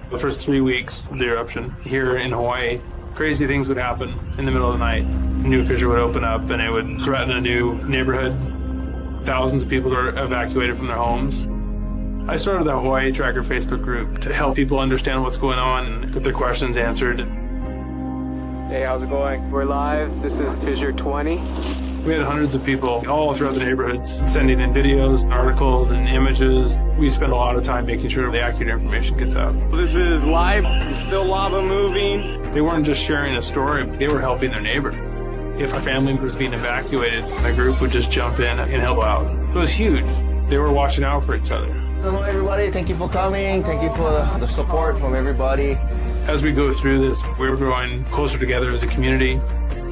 The first 3 weeks of the eruption here in Hawaii, crazy things would happen in the middle of the night. A new fissure would open up and it would threaten a new neighborhood. Thousands of people are evacuated from their homes. I started the Hawaii Tracker Facebook group to help people understand what's going on and get their questions answered. Hey, how's it going? We're live. This is Fissure 20. We had hundreds of people all throughout the neighborhoods sending in videos, articles, and images. We spend a lot of time making sure the accurate information gets out. This is live. There's still lava moving. They weren't just sharing a story, they were helping their neighbor. If a family was being evacuated, my group would just jump in and help out. So it was huge. They were watching out for each other. Hello everybody, thank you for coming. Thank you for the support from everybody. As we go through this, we're growing closer together as a community.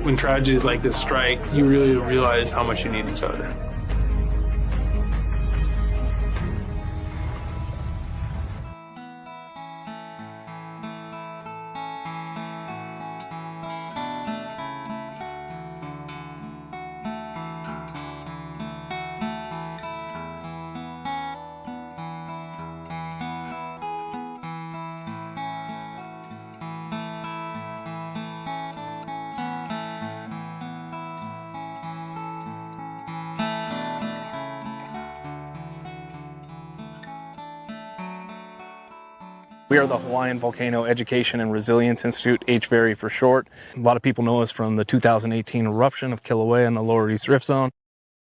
When tragedies like this strike, you really realize how much you need each other. We are the Hawaiian Volcano Education and Resilience Institute, HVERI for short. A lot of people know us from the 2018 eruption of Kīlauea in the Lower East Rift Zone.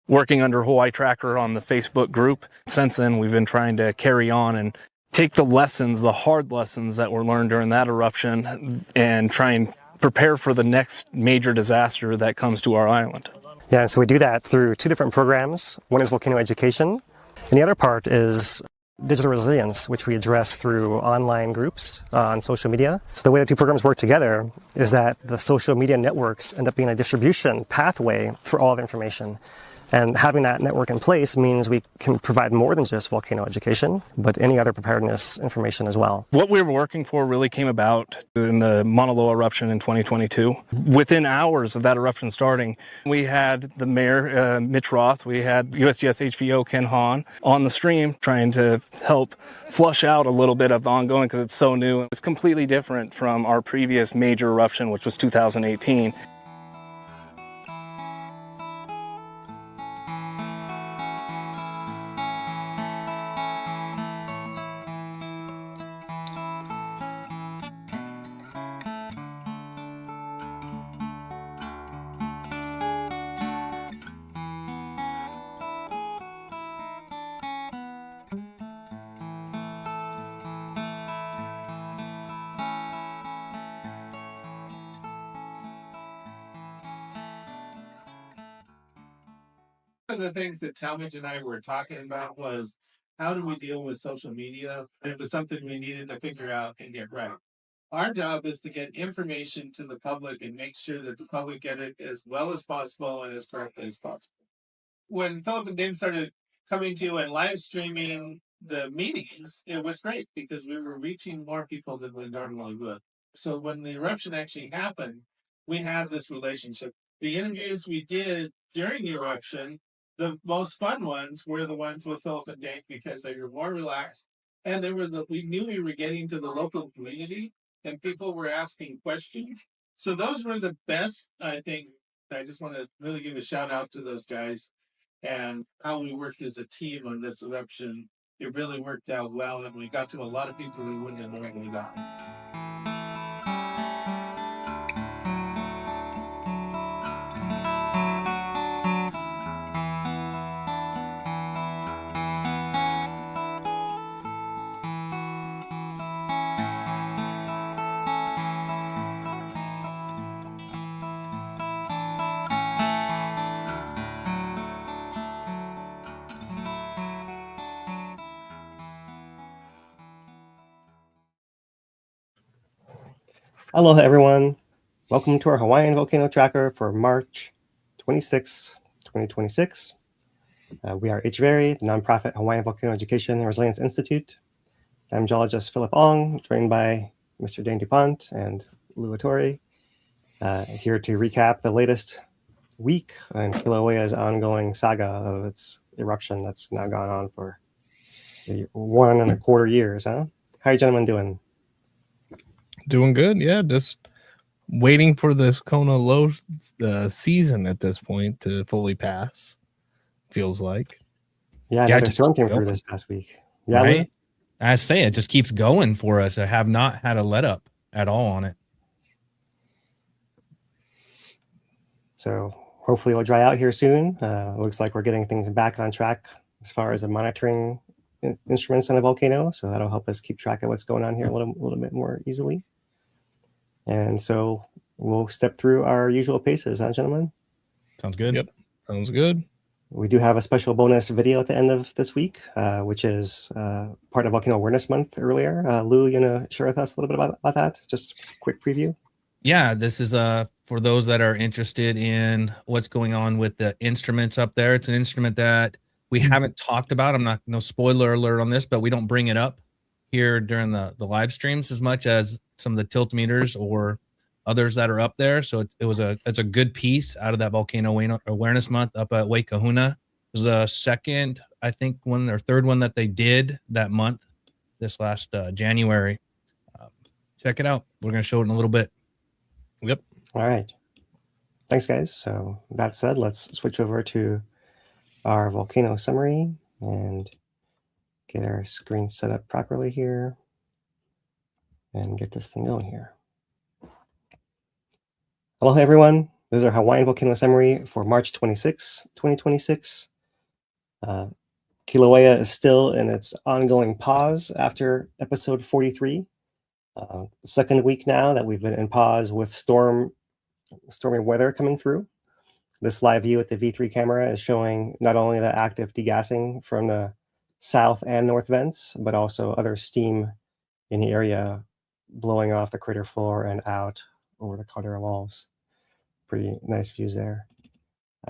Working under Hawaii Tracker on the Facebook group. Since then, we've been trying to carry on and take the lessons, the hard lessons that were learned during that eruption and try and prepare for the next major disaster that comes to our island. Yeah, so we do that through two different programs. One is volcano education, and the other part is digital resilience, which we address through online groups on social media. So the way the two programs work together is that the social media networks end up being a distribution pathway for all the information. And having that network in place means we can provide more than just volcano education, but any other preparedness information as well. What we were working for really came about in the Mauna Loa eruption in 2022. Within hours of that eruption starting, we had the mayor, Mitch Roth, we had USGS-HVO Ken Hahn on the stream trying to help flush out a little bit of the ongoing because it's so new. It's completely different from our previous major eruption, which was 2018. One of the things that Talmadge and I were talking about was how do we deal with social media? And it was something we needed to figure out and get right. Our job is to get information to the public and make sure that the public get it as well as possible and as correctly as possible. When Philip and Dane started coming to you and live streaming the meetings, it was great because we were reaching more people than we normally would. So when the eruption actually happened, we had this relationship. The interviews we did during the eruption, the most fun ones were the ones with Philip and Dave because they were more relaxed, and we knew we were getting to the local community, and people were asking questions. So those were the best, I think. I just want to really give a shout out to those guys and how we worked as a team on this eruption. It really worked out well, and we got to a lot of people we wouldn't have normally gotten. Aloha everyone. Welcome to our Hawaiian Volcano Tracker for March 26, 2026. We are HVERI, the nonprofit Hawaiian Volcano Education and Resilience Institute. I'm geologist Philip Ong, joined by Mr. Dane DuPont and Lou Atori, here to recap the latest week in Kīlauea's ongoing saga of its eruption that's now gone on for 1.25 years. How are you gentlemen doing? Doing good. Yeah, just waiting for this Kona low season at this point to fully pass. Feels like. Yeah, Yeah, another just storm keep came through going. this past week. Yeah, Lou? Right? I say it just keeps going for us. I have not had a let up at all on it. So hopefully it'll dry out here soon. Looks like we're getting things back on track as far as the monitoring instruments on the volcano. So that'll help us keep track of what's going on here a little bit more easily. And so we'll step through our usual paces, huh, gentlemen? Sounds good. Yep. Sounds good. We do have a special bonus video at the end of this week, which is part of Volcano Awareness Month earlier. Lou, you want to share with us a little bit about that? Just a quick preview. Yeah, this is for those that are interested in what's going on with the instruments up there. It's an instrument that we haven't talked about. I'm not, no spoiler alert on this, but we don't bring it up here during the live streams as much as some of the tilt meters or others that are up there. So it's a good piece out of that Volcano Awareness Month up at Uēkahuna. It was the second, I think, one or third one that they did that month, this last January. Check it out. We're going to show it in a little bit. Yep. All right. Thanks, guys. So that said, let's switch over to our volcano summary and get our screen set up properly here and get this thing going here. Aloha, everyone. This is our Hawaiian volcano summary for March 26, 2026. Kīlauea is still in its ongoing pause after episode 43. Second week now that we've been in pause with stormy weather coming through. This live view with the V3 camera is showing not only the active degassing from the south and north vents, but also other steam in the area blowing off the crater floor and out over the caldera walls. Pretty nice views there.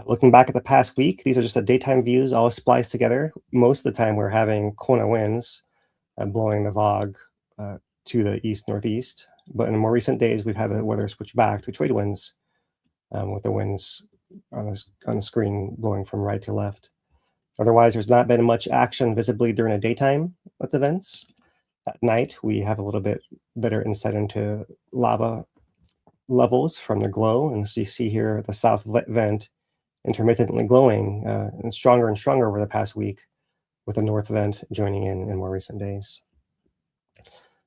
Looking back at the past week, these are just the daytime views all spliced together. Most of the time we're having Kona winds blowing the VOG to the east-northeast. But in more recent days, we've had the weather switch back to trade winds with the winds on the screen blowing from right to left. Otherwise, there's not been much action visibly during the daytime with the vents. At night, we have a little bit better insight into lava levels from the glow. And so you see here the south vent intermittently glowing and stronger over the past week, with the north vent joining in more recent days.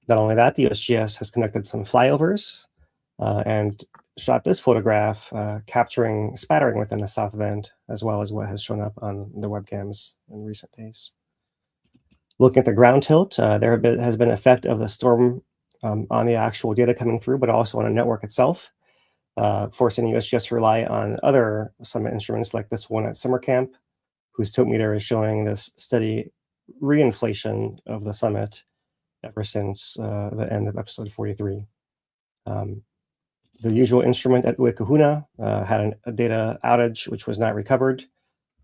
Not only that, the USGS has conducted some flyovers and shot this photograph capturing spattering within the south vent, as well as what has shown up on the webcams in recent days. Looking at the ground tilt, there has been an effect of the storm on the actual data coming through, but also on a network itself, forcing the USGS to rely on other summit instruments like this one at summer camp, whose tilt meter is showing this steady reinflation of the summit ever since the end of episode 43. The usual instrument at Uēkahuna had a data outage which was not recovered.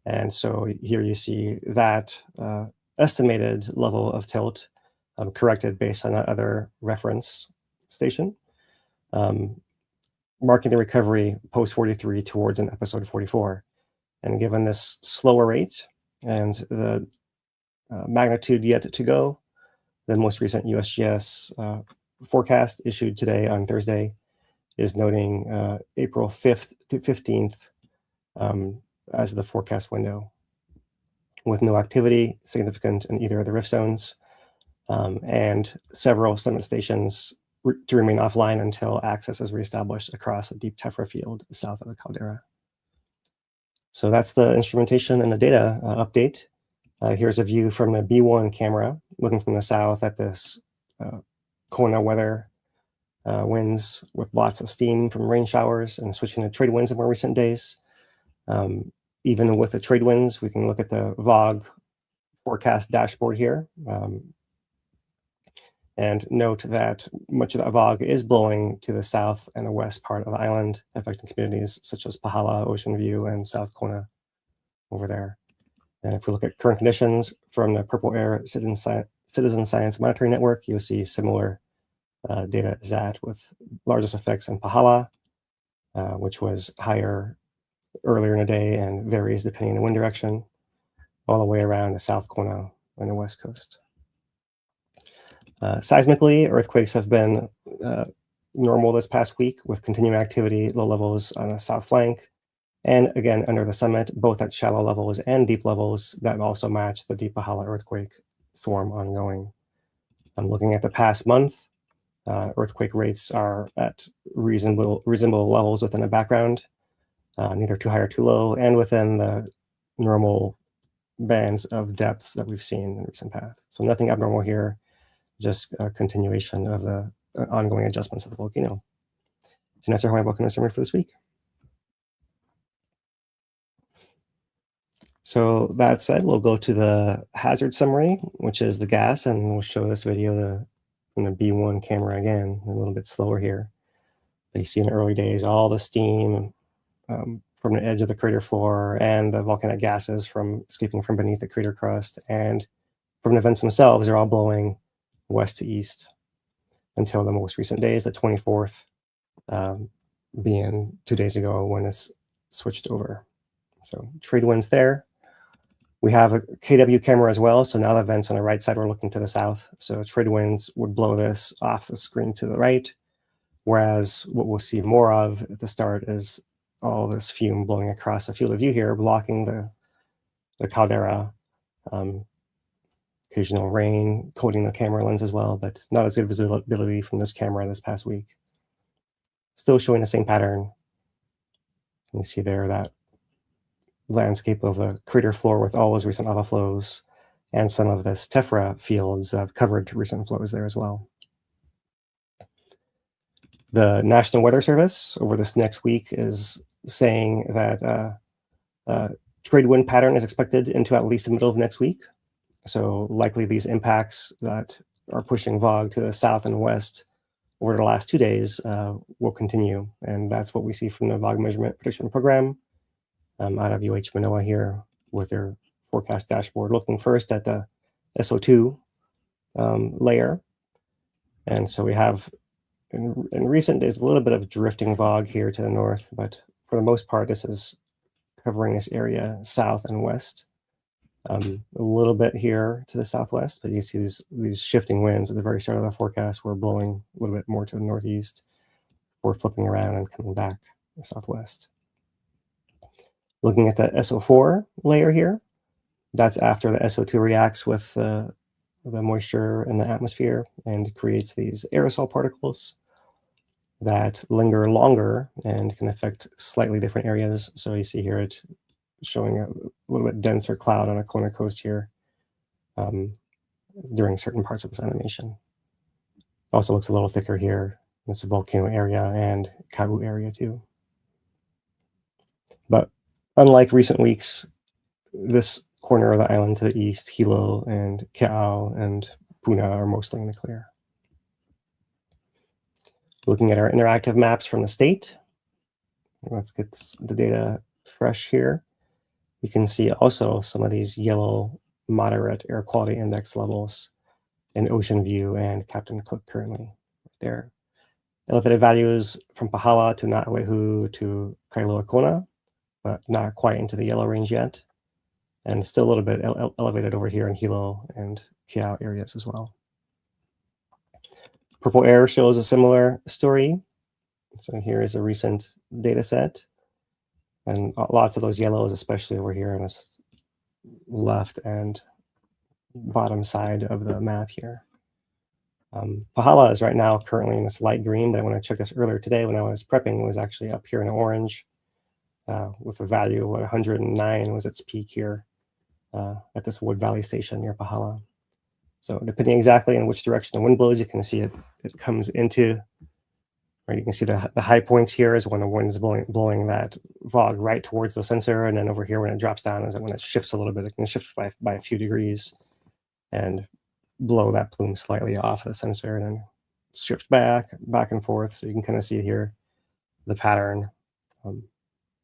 And so here you see that estimated level of tilt corrected based on that other reference station, marking the recovery post 43 towards an episode 44. And given this slower rate and the magnitude yet to go, the most recent USGS forecast issued today on Thursday is noting April 5th to 15th as the forecast window, with no activity significant in either of the rift zones and several summit stations to remain offline until access is reestablished across the deep tephra field south of the caldera. So that's the instrumentation and the data update. Here's a view from the B1 camera, looking from the south at this Kona weather winds with lots of steam from rain showers and switching to trade winds in more recent days. Even with the trade winds, we can look at the VOG forecast dashboard here and note that much of the VOG is blowing to the south and the west part of the island, affecting communities such as Pahala, Ocean View, and South Kona over there. And if we look at current conditions from the Purple Air Citizen Science Monitoring Network, you'll see similar data as that, with largest effects in Pahala, which was higher earlier in the day and varies depending on the wind direction, all the way around to South Kona on the west coast. Seismically, earthquakes have been normal this past week with continuing activity, low levels on the south flank, and again under the summit, both at shallow levels and deep levels that also match the deep Pahala earthquake swarm ongoing. I'm looking at the past month. Earthquake rates are at reasonable levels within the background, neither too high or too low, and within the normal bands of depths that we've seen in recent past. So nothing abnormal here, just a continuation of the ongoing adjustments of the volcano. And that's our Hawaiian volcano summary for this week. So that said, we'll go to the hazard summary, which is the gas, and we'll show this video from the B1 camera again, a little bit slower here. But you see in the early days, all the steam from the edge of the crater floor and the volcanic gases from escaping from beneath the crater crust and from the vents themselves are all blowing west to east until the most recent days, the 24th, being 2 days ago when it's switched over. So trade winds there. We have a KW camera as well. So now the vents on the right side are looking to the south. So trade winds would blow this off the screen to the right. Whereas what we'll see more of at the start is all this fume blowing across the field of view here, blocking the caldera. Occasional rain coating the camera lens as well, but not as good visibility from this camera this past week. Still showing the same pattern. You see there that landscape of a crater floor with all those recent lava flows and some of this tephra fields that have covered recent flows there as well. The National Weather Service over this next week is saying that trade wind pattern is expected into at least the middle of next week. So likely these impacts that are pushing VOG to the south and west over the last 2 days will continue. And that's what we see from the VOG measurement prediction program out of UH Manoa here with their forecast dashboard, looking first at the SO2 layer. And so we have in recent days a little bit of drifting VOG here to the north, but for the most part, this is covering this area south and west. A little bit here to the southwest, but you see these shifting winds at the very start of the forecast were blowing a little bit more to the northeast before flipping around and coming back to the southwest. Looking at the SO4 layer here, that's after the SO2 reacts with the moisture in the atmosphere and creates these aerosol particles that linger longer and can affect slightly different areas. So you see here it showing a little bit denser cloud on a Kona coast here during certain parts of this animation. Also looks a little thicker here. It's a volcano area and Kau area too. But unlike recent weeks, this corner of the island to the east, Hilo and Ke'au and Puna are mostly in the clear. Looking at our interactive maps from the state, let's get the data fresh here. You can see also some of these yellow moderate air quality index levels in Ocean View and Captain Cook currently there. Elevated values from Pahala to Na'alehu to Kailua Kona, but not quite into the yellow range yet. And still a little bit elevated over here in Hilo and Ke'au areas as well. Purple air shows a similar story. So here is a recent data set. And lots of those yellows, especially over here on this left and bottom side of the map here. Pahala is right now currently in this light green, but when I checked this earlier today when I was prepping, it was actually up here in orange with a value of 109 was its peak here at this Wood Valley station near Pahala. So depending exactly on which direction the wind blows, you can see it comes into, right? You can see the high points here is when the wind is blowing that VOG right towards the sensor, and then over here when it drops down is when it shifts a little bit. It can shift by a few degrees and blow that plume slightly off the sensor and then shift back and forth. So you can kind of see here the pattern.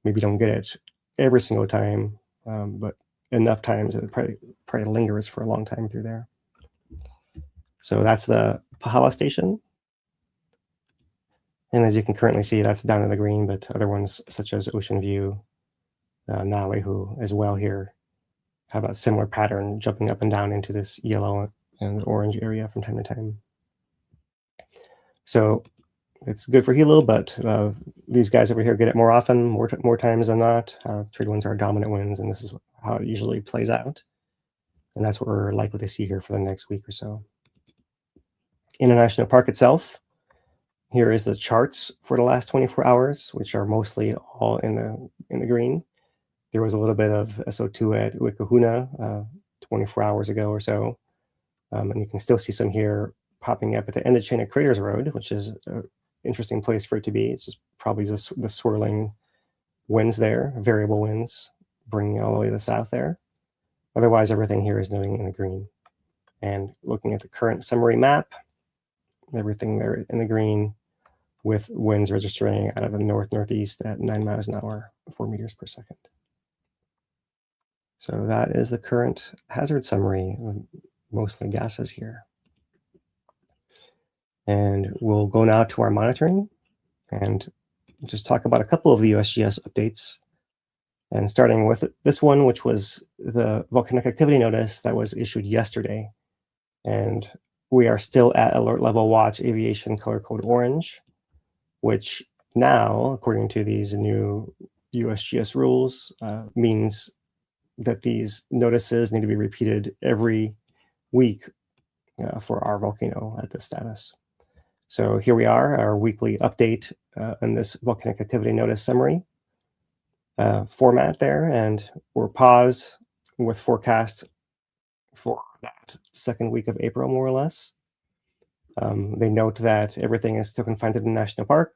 Maybe don't get it every single time, but enough times it probably lingers for a long time through there. So that's the Pahala station. And as you can currently see, that's down in the green, but other ones such as Ocean View, Na'alehu as well here have a similar pattern jumping up and down into this yellow and the orange area from time to time. So it's good for Hilo, but these guys over here get it more often, more times than not. Trade winds are dominant winds, and this is how it usually plays out. And that's what we're likely to see here for the next week or so. In the national park itself, here is the charts for the last 24 hours, which are mostly all in the green. There was a little bit of SO2 at Uēkahuna 24 hours ago or so. And you can still see some here popping up at the end of Chain of Craters Road, which is an interesting place for it to be. It's just probably just the swirling winds there, variable winds, bringing it all the way to the south there. Otherwise, everything here is moving in the green. And looking at the current summary map, everything there in the green, with winds registering out of the north-northeast at 9 miles an hour, 4 meters per second. So that is the current hazard summary, mostly gases here. And we'll go now to our monitoring and just talk about a couple of the USGS updates. And starting with this one, which was the volcanic activity notice that was issued yesterday. And we are still at alert level watch aviation color code orange, which now, according to these new USGS rules, means that these notices need to be repeated every week for our volcano at this status. So here we are, our weekly update in this volcanic activity notice summary format there, and we're paused with forecast for that second week of April, more or less. They note that everything is still confined to the national park.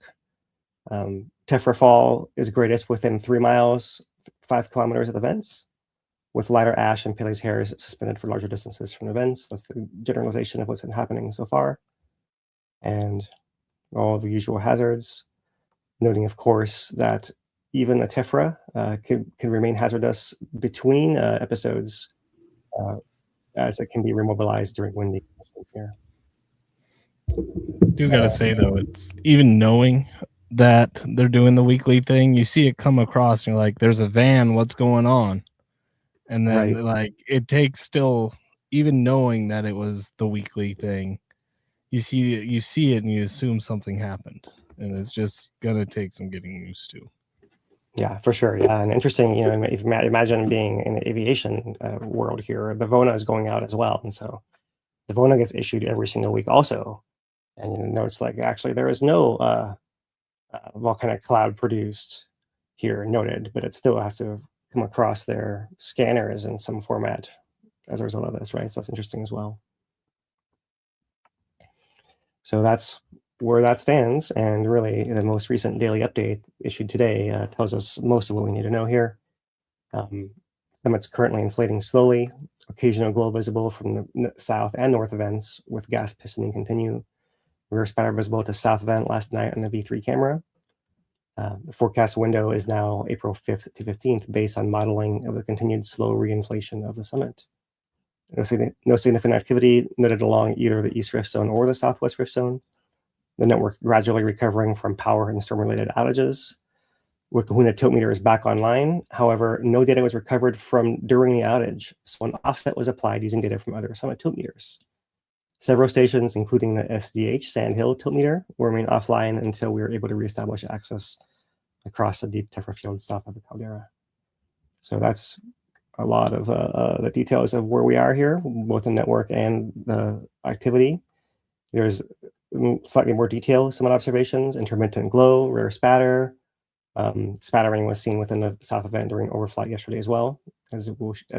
Tephra fall is greatest within 3 miles, 5 kilometers of the vents, with lighter ash and Pele's hairs suspended for larger distances from the vents. That's the generalization of what's been happening so far. And all the usual hazards, noting, of course, that even the tephra can remain hazardous between episodes as it can be remobilized during windy conditions here. Do gotta say though, it's even knowing that they're doing the weekly thing, you see it come across and you're like, there's a van, what's going on? And then Right. like it takes still, even knowing that it was the weekly thing, you see it and you assume something happened. And it's just gonna take some getting used to. Yeah, for sure. Yeah, and interesting, you know, if imagine being in the aviation world here, Bavona is going out as well. And so Bavona gets issued every single week also. And you know, it's like, actually, there is no volcanic cloud produced here noted, but it still has to come across their scanners in some format as a result of this, right? So that's interesting as well. So that's where that stands, and really the most recent daily update issued today tells us most of what we need to know here. Summit's currently inflating slowly, occasional glow visible from the south and north events, with gas pistoning continue. Rear spatter visible to south vent last night on the V3 camera. The forecast window is now April 5th to 15th based on modeling of the continued slow reinflation of the summit. No significant activity noted along either the east rift zone or the southwest rift zone. The network gradually recovering from power and storm-related outages. Uēkahuna tiltmeter is back online. However, no data was recovered from during the outage, so an offset was applied using data from other summit tiltmeters. Several stations, including the SDH Sandhill tiltmeter, will remain offline until we are able to reestablish access across the deep tephra field south of the caldera. So that's a lot of the details of where we are here, both the network and the activity. There's slightly more detail, summit observations, intermittent glow, rare spatter. Spattering was seen within the south event during overflight yesterday as well, as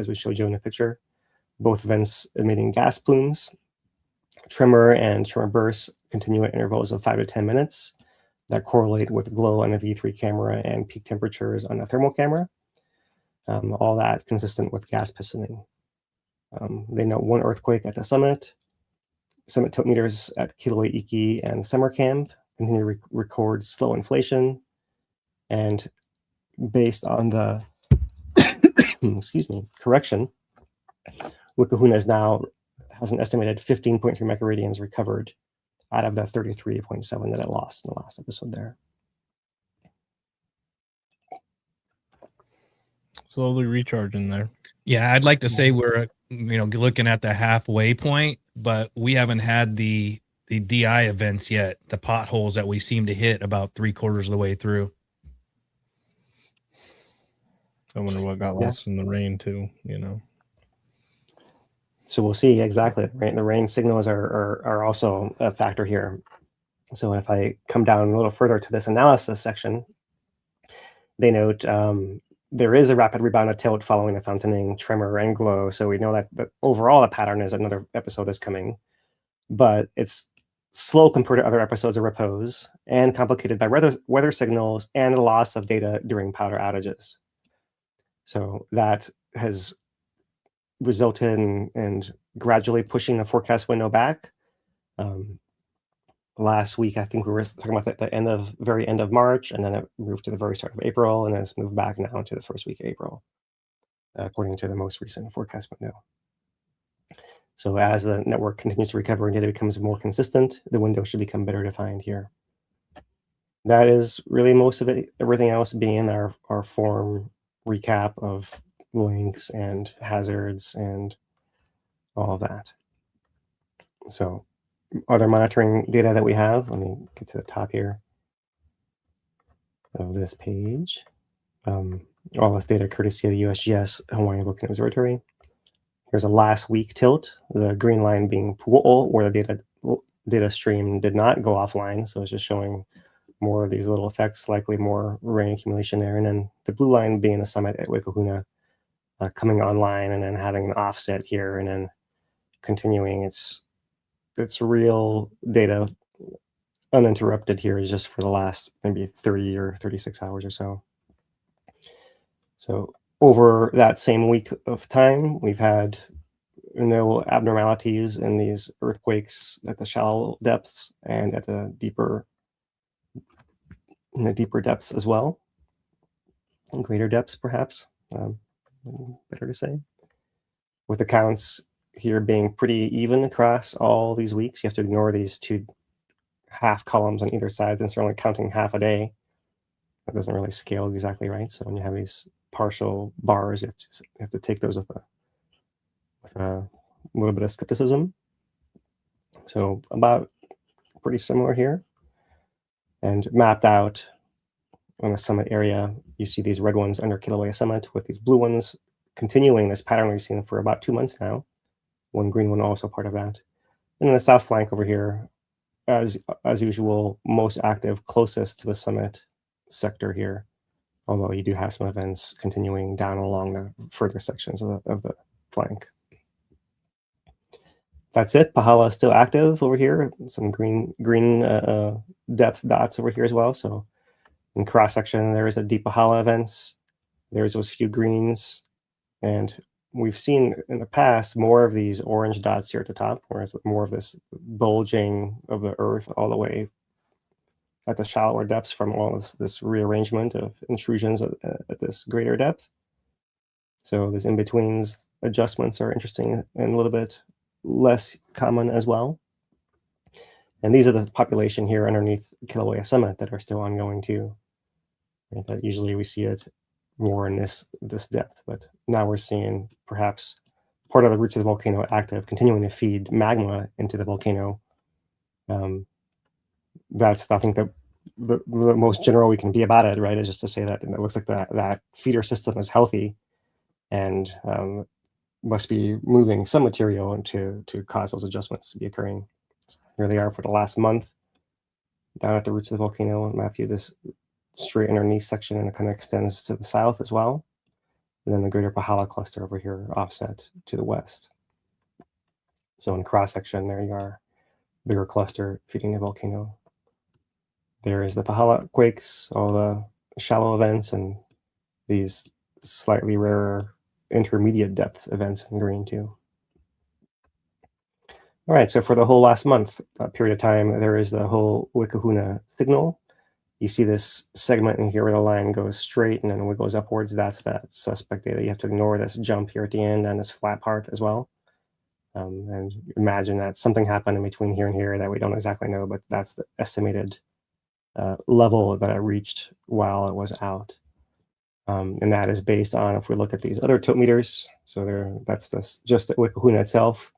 we showed you in the picture. Both vents emitting gas plumes. Tremor and tremor bursts continue at intervals of 5 to 10 minutes that correlate with glow on the V3 camera and peak temperatures on the thermal camera. All that consistent with gas pistoning. They note one earthquake at the summit. Summit tiltmeters at Kīlauea and Summer Camp continue to record slow inflation. And based on the correction, Uēkahuna has an estimated 15.3 microradians recovered out of the 33.7 that it lost in the last episode there. Slowly recharging there. Yeah, I'd like to say we're looking at the halfway point, but we haven't had the DI events yet, the potholes that we seem to hit about 3/4 of the way through. I wonder what got lost in the rain too, So we'll see exactly. The rain signals are also a factor here. So if I come down a little further to this analysis section, they note there is a rapid rebound of tilt following the fountaining, tremor, and glow. So we know that overall the pattern is another episode is coming, but it's slow compared to other episodes of repose and complicated by weather signals and the loss of data during power outages. So that has resulted in gradually pushing the forecast window back. Last week, I think we were talking about the very end of March, and then it moved to the very start of April, and then it's moved back now to the first week of April, according to the most recent forecast window. So as the network continues to recover and data becomes more consistent, the window should become better defined here. That is really most of it, everything else being our form recap of links and hazards and all of that. So other monitoring data that we have, let me get to the top here of this page. All this data courtesy of the USGS Hawaiian Volcano Observatory. Here's a last week tilt, the green line being Pu'o'o, where the data stream did not go offline. So it's just showing more of these little effects, likely more rain accumulation there. And then the blue line being the summit at Uēkahuna coming online and then having an offset here and then continuing its real data uninterrupted here is just for the last maybe 30 or 36 hours or so. So over that same week of time, we've had no abnormalities in these earthquakes at the shallow depths and at the deeper depths as well, and greater depths perhaps, better to say. With the counts here being pretty even across all these weeks, you have to ignore these two half columns on either side, since they're only counting half a day. That doesn't really scale exactly right. So when you have these partial bars, you have to take those with a little bit of skepticism. So about pretty similar here. And mapped out on the summit area, you see these red ones under Kīlauea summit with these blue ones continuing this pattern we've seen for about 2 months now. One green one also part of that. And then the south flank over here, as usual, most active closest to the summit sector here, although you do have some events continuing down along the further sections of the flank. That's it. Pahala is still active over here. Some green depth dots over here as well. So in cross section, there is a deep Pahala events. There's those few greens, and we've seen in the past more of these orange dots here at the top, whereas more of this bulging of the earth all the way at the shallower depths from all this rearrangement of intrusions at this greater depth. So these in-betweens adjustments are interesting and a little bit less common as well. And these are the population here underneath Kīlauea summit that are still ongoing too. Right? That usually we see it more in this depth, but now we're seeing perhaps part of the roots of the volcano active, continuing to feed magma into the volcano. That's, I think, the most general we can be about it, right? Is just to say that it looks like that feeder system is healthy and must be moving some material to cause those adjustments to be occurring. So here they are for the last month, down at the roots of the volcano. Matthew, this straight underneath section, and it kind of extends to the south as well. And then the greater Pahala cluster over here offset to the west. So in cross section, there you are, bigger cluster feeding the volcano. There is the Pahala quakes, all the shallow events, and these slightly rarer intermediate depth events in green too. All right, so for the whole last month period of time, there is the whole Uēkahuna signal. You see this segment in here where the line goes straight and then when it goes upwards, that's that suspect data. You have to ignore this jump here at the end and this flat part as well. And imagine that something happened in between here and here that we don't exactly know, but that's the estimated level that it reached while it was out. And that is based on, if we look at these other tilt meters, so that's just the Uēkahuna itself,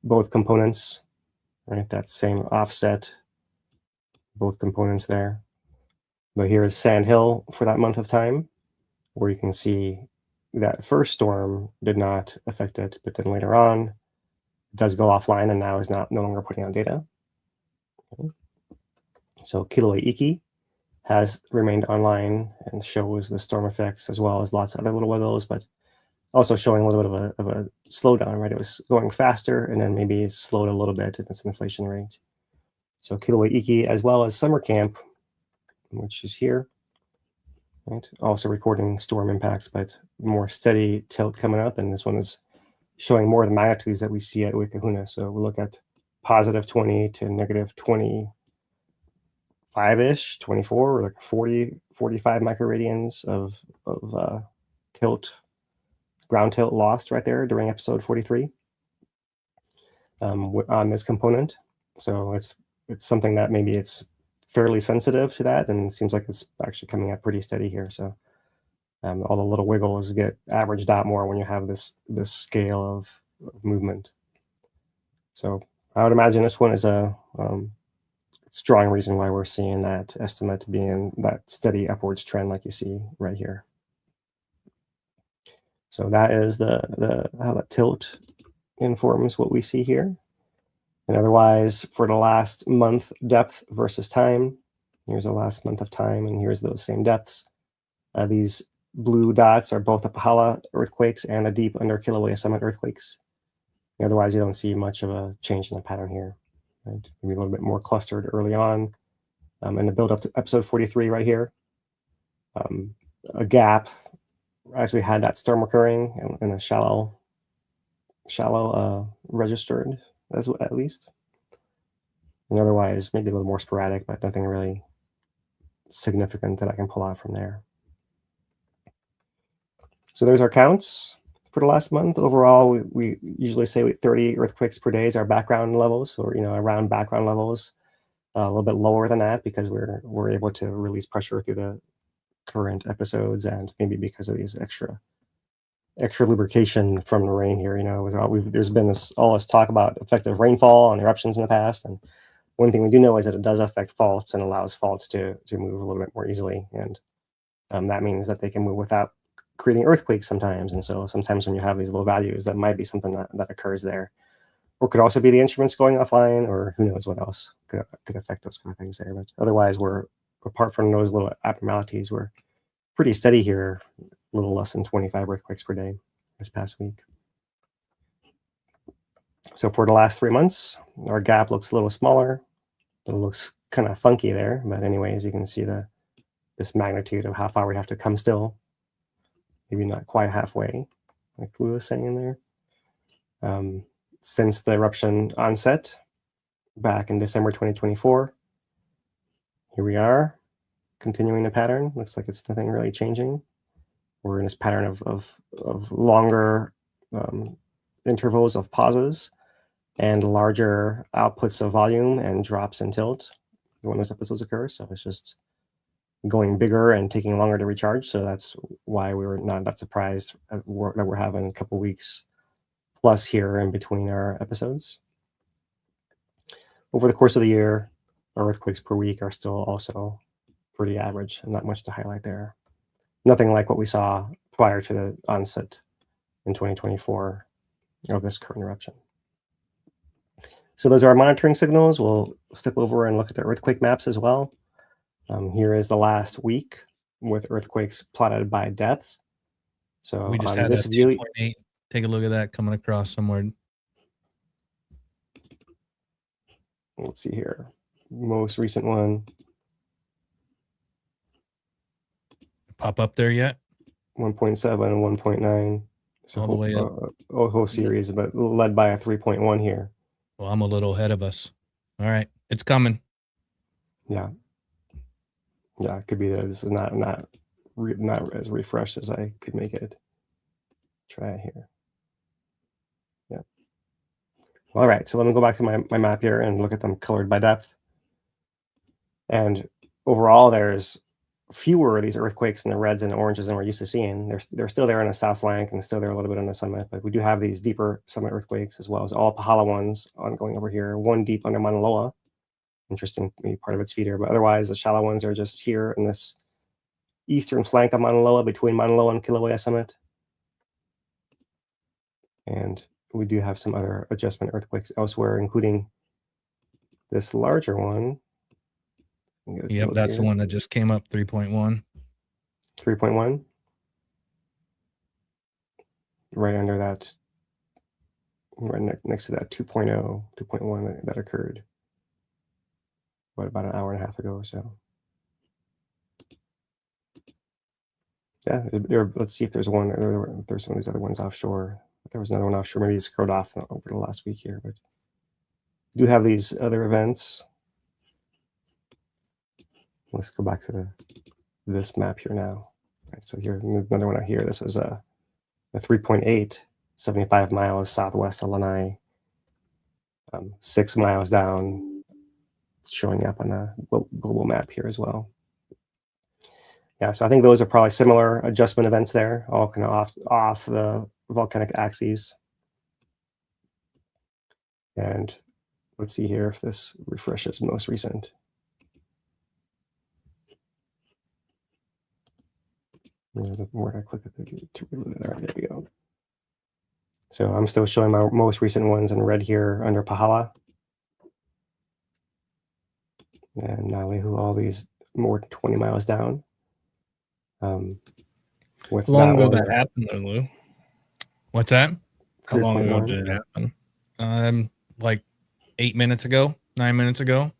both components, right? That same offset, both components there. But here is Sand Hill for that month of time, where you can see that first storm did not affect it, but then later on, it does go offline and now is no longer putting out data. Okay. So Kīlauea has remained online and shows the storm effects as well as lots of other little wiggles, but also showing a little bit of a slowdown, right? It was going faster and then maybe it slowed a little bit in its inflation rate. So Kīlauea, as well as Summer Camp, which is here, right? Also recording storm impacts, but more steady tilt coming up. And this one is showing more of the magnitudes that we see at Uēkahuna. So we look at positive 20 to negative 25-ish, 24, or like 40, 45 microradians of tilt, ground tilt lost right there during episode 43 on this component. So it's something that maybe it's fairly sensitive to that, and it seems like it's actually coming out pretty steady here. So all the little wiggles get averaged out more when you have this scale of movement. So I would imagine this one is a strong reason why we're seeing that estimate being that steady upwards trend like you see right here. So that is how the tilt informs what we see here. And otherwise, for the last month depth versus time, here's the last month of time, and here's those same depths. These blue dots are both the Pahala earthquakes and the deep under Kīlauea summit earthquakes. Otherwise, you don't see much of a change in the pattern here. Right? Maybe a little bit more clustered early on. And the build up to episode 43 right here. A gap as we had that storm occurring in a shallow registered, at least. And otherwise, maybe a little more sporadic, but nothing really significant that I can pull out from there. So there's our counts for the last month. Overall, we usually say 30 earthquakes per day is our background levels, or around background levels. A little bit lower than that because we're able to release pressure through the current episodes, and maybe because of these extra lubrication from the rain here. There's been all this talk about effective rainfall and eruptions in the past, and one thing we do know is that it does affect faults and allows faults to move a little bit more easily, and that means that they can move without creating earthquakes sometimes. And so sometimes when you have these low values, that might be something that occurs there, or could also be the instruments going offline, or who knows what else could affect those kind of things there. But otherwise, apart from those little abnormalities, we're pretty steady here, a little less than 25 earthquakes per day this past week. So for the last 3 months, our gap looks a little smaller. It looks kind of funky there, but anyways, you can see this magnitude of how far we have to come still. Maybe not quite halfway, like we were saying there. Since the eruption onset back in December 2024, here we are, continuing the pattern. Looks like it's nothing really changing. We're in this pattern of longer intervals of pauses and larger outputs of volume and drops in tilt when those episodes occur. So it's just going bigger and taking longer to recharge. So that's why we were not that surprised that we're having a couple weeks plus here in between our episodes. Over the course of the year, our earthquakes per week are still also pretty average, and not much to highlight there. Nothing like what we saw prior to the onset in 2024 of this current eruption. So those are our monitoring signals. We'll step over and look at the earthquake maps as well. Here is the last week with earthquakes plotted by depth. So we just had this a view. 2.8. Take a look at that coming across somewhere. Let's see here. Most recent one. Pop up there yet? 1.7, 1.9. So all the way up. A whole series, but led by a 3.1 here. Well, I'm a little ahead of us. All right, it's coming. Yeah, it could be that this is not as refreshed as I could make it. Try it here. Yeah. All right, so let me go back to my map here and look at them colored by depth. And overall, there's fewer of these earthquakes in the reds and the oranges than we're used to seeing. They're still there on the south flank and still there a little bit on the summit, but we do have these deeper summit earthquakes as well as all Pahala ones ongoing over here. One deep under Mauna Loa, interesting, maybe part of its feeder, but otherwise the shallow ones are just here in this eastern flank of Mauna Loa between Mauna Loa and Kīlauea summit. And we do have some other adjustment earthquakes elsewhere, including this larger one. Yep, that's the one that just came up, 3.1. 3.1. Right under that, right next to that 2.0, 2.1 that occurred, about an hour and a half ago or so. Yeah, let's see if there's one, or there's some of these other ones offshore. There was another one offshore, maybe it scrolled off over the last week here, but we do have these other events. Let's go back to this map here now. Right, so here, another one out here. This is a 3.8, 75 miles southwest of Lanai, 6 miles down, showing up on the global map here as well. Yeah, so I think those are probably similar adjustment events there, all kind of off the volcanic axes. And let's see here if this refreshes most recent. Where I click it to reload it. All right, there we go. So I'm still showing my most recent ones in red here under Pahala. And Nalehu, all these more than 20 miles down. With how long ago that happened, though, Lou? What's that? How long ago did it happen? Like 8 minutes ago, 9 minutes ago.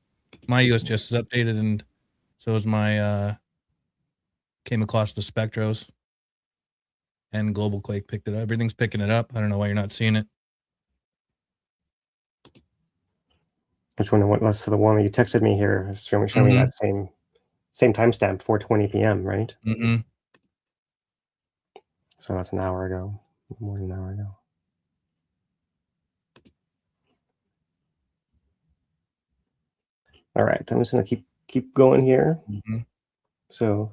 My USGS is updated, and so is my came across the spectros, and Global Quake picked it up. Everything's picking it up. I don't know why you're not seeing it. Which one? That's for the one that you texted me here. It's showing me that same timestamp, 4:20 p.m. Right? Mm-hmm. So that's an hour ago, more than an hour ago. All right, I'm just going to keep going here. Mm-hmm. So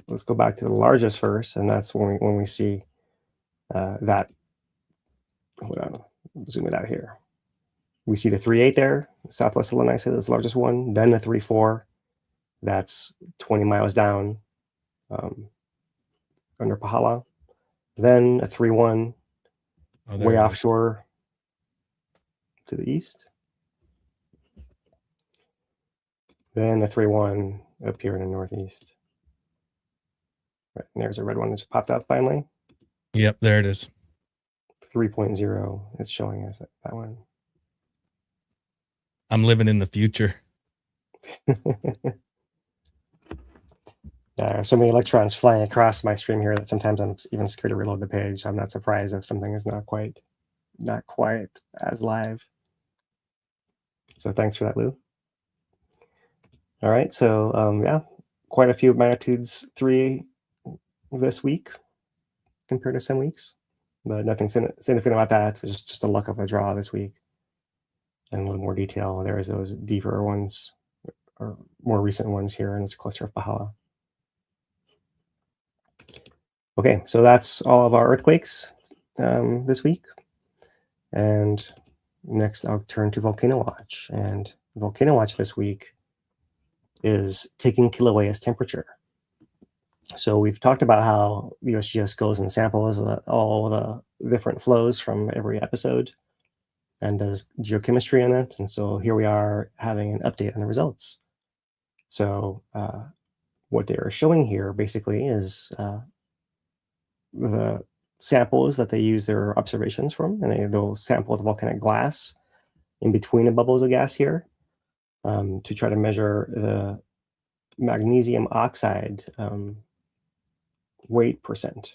let's go back to the largest first, and that's when we see that. Hold on, zoom it out here. We see the 3.8 there, southwest of Lanai, that's the largest one. Then the 3.4, that's 20 miles down under Pahala. Then a 3.1 way offshore to the east. Then a 3.1 up here in the northeast. Right, and there's a red one that's popped out finally. Yep, there it is. 3.0, it's showing us that one. I'm living in the future. So many electrons flying across my stream here that sometimes I'm even scared to reload the page. I'm not surprised if something is not quite as live. So thanks for that, Lou. All right, so yeah, quite a few magnitudes 3 this week compared to some weeks, but nothing significant about that. It was just the luck of a draw this week. And a little more detail. There's those deeper ones, or more recent ones here in this cluster of Pahala. Okay, so that's all of our earthquakes this week. And next I'll turn to Volcano Watch. And Volcano Watch this week is taking Kilauea's temperature. So we've talked about how the USGS goes and samples all the different flows from every episode and does geochemistry in it. And so here we are having an update on the results. So what they are showing here basically is the samples that they use their observations from, and they'll sample the volcanic glass in between the bubbles of gas here to try to measure the magnesium oxide weight %.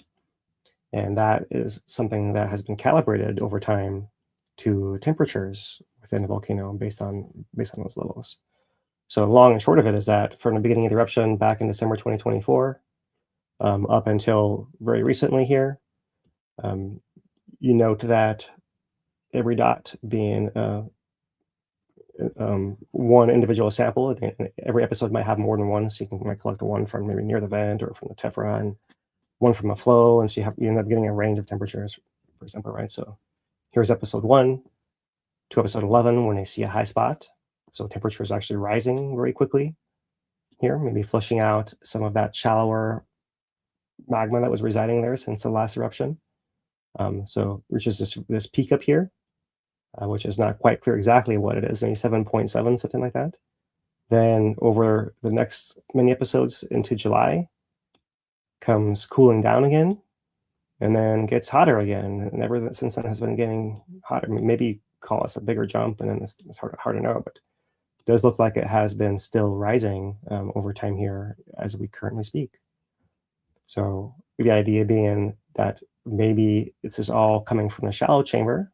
And that is something that has been calibrated over time to temperatures within the volcano based on those levels. So long and short of it is that from the beginning of the eruption back in December 2024, up until very recently here, you note that every dot being a one individual sample. Every episode might have more than one, so you might collect one from maybe near the vent or from the tephra, and one from a flow, and so you end up getting a range of temperatures, for example, right? So here's episode 1 to episode 11 when they see a high spot. So temperature is actually rising very quickly here, maybe flushing out some of that shallower magma that was residing there since the last eruption. So reaches this peak up here, which is not quite clear exactly what it is, maybe 7.7, something like that. Then over the next many episodes into July, comes cooling down again, and then gets hotter again. And ever since then has been getting hotter. Maybe call us a bigger jump, and then it's hard to know, but it does look like it has been still rising over time here as we currently speak. So the idea being that maybe this is all coming from the shallow chamber,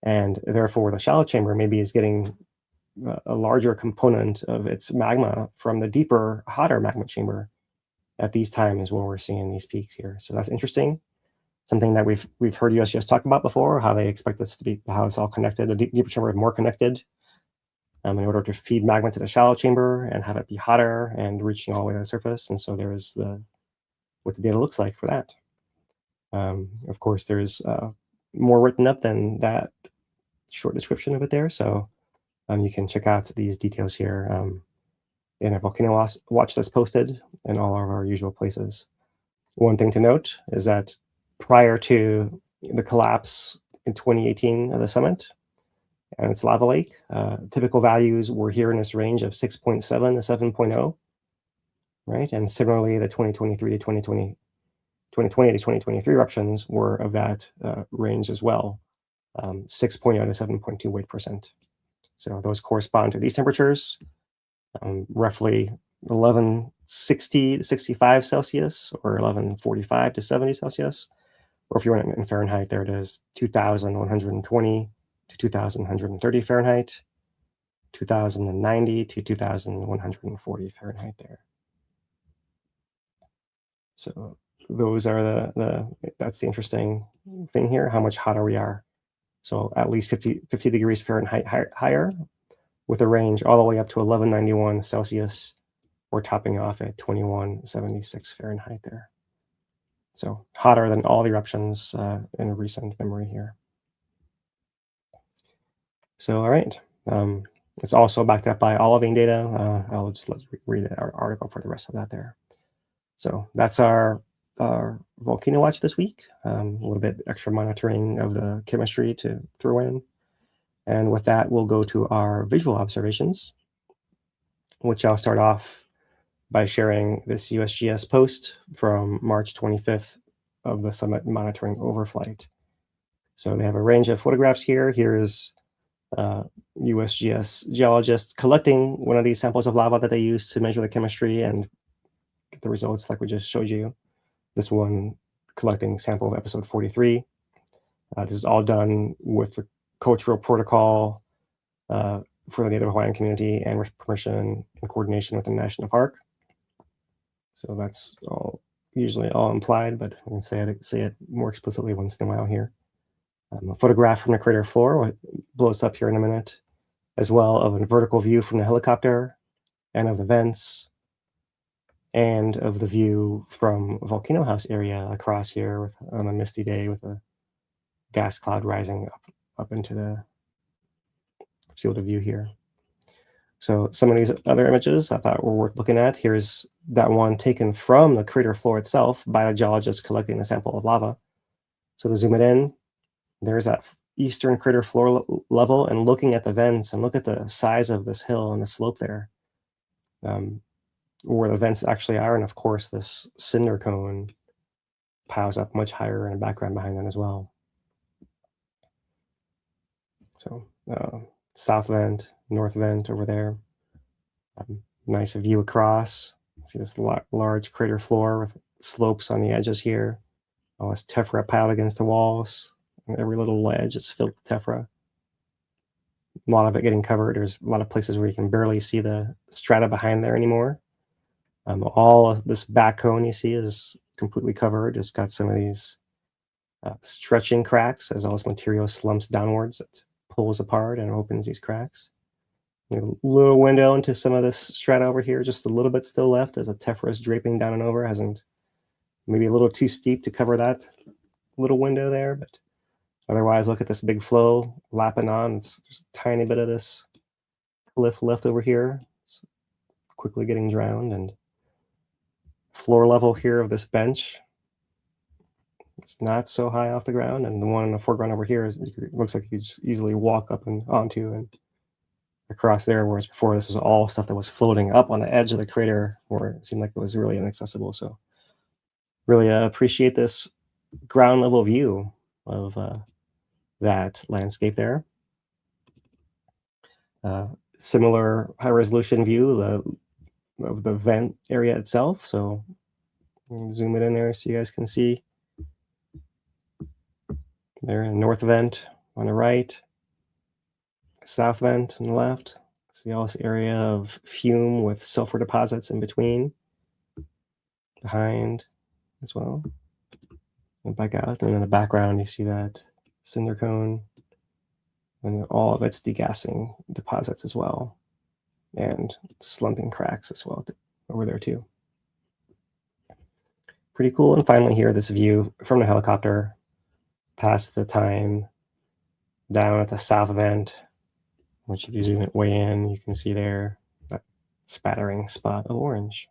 and therefore the shallow chamber maybe is getting a larger component of its magma from the deeper, hotter magma chamber at these times when we're seeing these peaks here. So that's interesting. Something that we've heard USGS talk about before, how they expect this to be, how it's all connected. The deeper chamber is more connected in order to feed magma to the shallow chamber and have it be hotter and reaching all the way to the surface. And so there is what the data looks like for that. Of course, there's more written up than that short description of it there. So you can check out these details here in a volcano watch that's posted in all of our usual places. One thing to note is that prior to the collapse in 2018 of the summit and its lava lake, typical values were here in this range of 6.7 to 7.0, right? And similarly, the 2020 to 2023 eruptions were of that range as well, 6.0 to 7.2 weight percent. So those correspond to these temperatures, roughly 1160 to 65 Celsius or 1145 to 70 Celsius. Or if you want it in Fahrenheit, there it is, 2,120 to 2,130 Fahrenheit, 2,090 to 2,140 Fahrenheit there. So those are that's the interesting thing here, how much hotter we are. So at least 50 degrees Fahrenheit higher, with a range all the way up to 1191 Celsius, or topping off at 2176 Fahrenheit there. So hotter than all the eruptions in recent memory here. So, all right. It's also backed up by olivine data. I'll just read our article for the rest of that there. So that's our volcano watch this week. A little bit extra monitoring of the chemistry to throw in. And with that, we'll go to our visual observations, which I'll start off by sharing this USGS post from March 25th of the summit monitoring overflight. So they have a range of photographs here. Here is USGS geologists collecting one of these samples of lava that they use to measure the chemistry and get the results like we just showed you. This one collecting sample of episode 43. This is all done with the cultural protocol for the Native Hawaiian community and with permission and coordination with the National Park. So that's usually all implied, but I can say it more explicitly once in a while here. A photograph from the crater floor, blows up here in a minute, as well of a vertical view from the helicopter and of the vents and of the view from Volcano House area across here on a misty day with a gas cloud rising up into the field of view here. So some of these other images I thought were worth looking at. Here's that one taken from the crater floor itself by a geologist collecting a sample of lava. So to zoom it in, there's that eastern crater floor level, and looking at the vents and look at the size of this hill and the slope there, where the vents actually are. And of course, this cinder cone piles up much higher in the background behind that as well. So south vent, north vent over there. Nice view across. See this large crater floor with slopes on the edges here. All this tephra piled against the walls. And every little ledge is filled with tephra. A lot of it getting covered. There's a lot of places where you can barely see the strata behind there anymore. All of this back cone you see is completely covered. It's got some of these stretching cracks as all this material slumps downwards. It pulls apart and opens these cracks. A little window into some of this strata over here, just a little bit still left as a tephra is draping down and over. Hasn't, maybe a little too steep to cover that little window there, but otherwise, look at this big flow lapping on. There's a tiny bit of this cliff left over here. It's quickly getting drowned, and floor level here of this bench, it's not so high off the ground, and the one in the foreground over here looks like you could just easily walk up and onto and across there, whereas before this was all stuff that was floating up on the edge of the crater where it seemed like it was really inaccessible. So really appreciate this ground level view of that landscape there. Similar high resolution view of the vent area itself. So zoom it in there so you guys can see. There, north vent on the right, south vent on the left. See all this area of fume with sulfur deposits in between, behind as well. And back out, and in the background you see that cinder cone, and all of its degassing deposits as well, and slumping cracks as well over there too. Pretty cool. And finally here, this view from the helicopter past the time down at the south vent, which if you zoom it way in, you can see there that spattering spot of orange.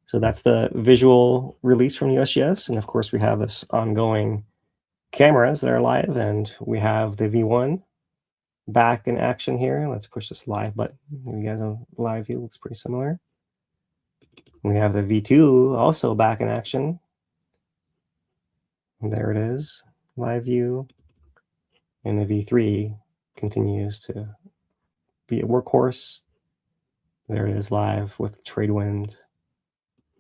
So that's the visual release from USGS. And of course, we have this ongoing cameras that are live, and we have the V1 back in action here. Let's push this live button. You guys have a live view, looks pretty similar. We have the V2 also back in action. And there it is, live view. And the V3 continues to be a workhorse. There it is live with trade wind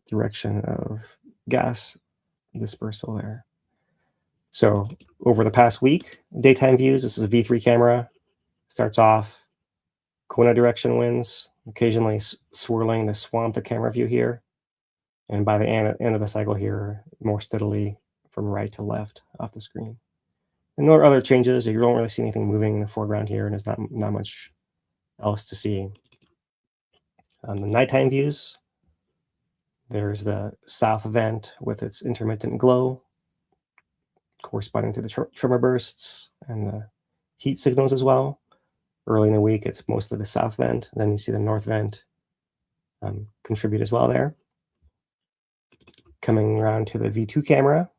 direction of gas dispersal there. So over the past week, daytime views, this is a V3 camera. Starts off Kona direction winds, occasionally swirling to swamp the camera view here. And by the end of the cycle here, more steadily from right to left off the screen. And no other changes. You don't really see anything moving in the foreground here, and there's not much else to see. On the nighttime views, there's the south vent with its intermittent glow, corresponding to the tremor bursts and the heat signals as well. Early in the week, it's mostly the south vent. Then you see the north vent contribute as well there. Coming around to the V2 camera,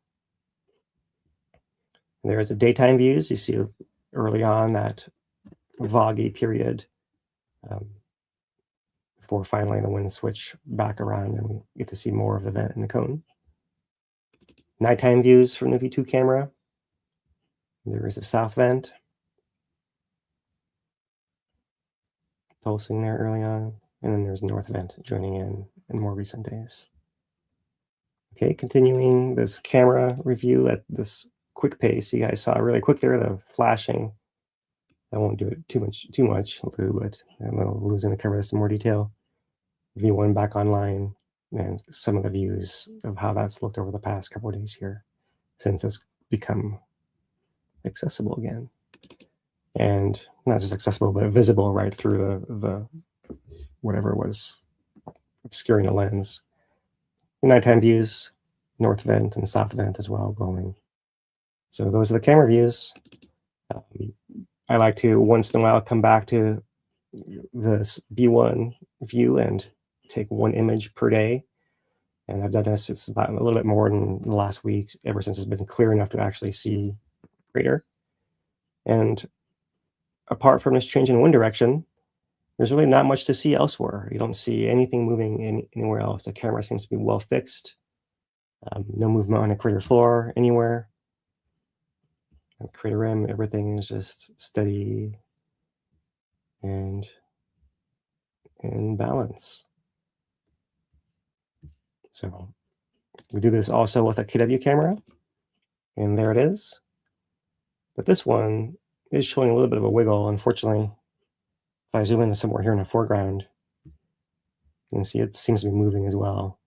there's the daytime views. You see early on that foggy period before finally the wind switch back around and we get to see more of the vent in the cone. Nighttime views from the V2 camera. There is a south vent pulsing there early on, and then there's north vent joining in more recent days. Okay, continuing this camera review at this quick pace. You guys saw really quick there, the flashing. I won't do it too much, Lou, but Lou's going to cover this in more detail. V1 back online, and some of the views of how that's looked over the past couple of days here since it's become accessible again. And not just accessible, but visible right through the whatever was obscuring the lens. Nighttime views, north vent and south vent as well, glowing. So those are the camera views. I like to once in a while come back to this B1 view and take one image per day. And I've done this, it's about a little bit more than the last week, ever since it's been clear enough to actually see crater. And apart from this change in wind direction, there's really not much to see elsewhere. You don't see anything moving anywhere else. The camera seems to be well fixed. No movement on the crater floor anywhere. On the crater rim, everything is just steady and in balance. So we do this also with a KW camera, and there it is. But this one is showing a little bit of a wiggle. Unfortunately, if I zoom in somewhere here in the foreground, you can see it seems to be moving as well.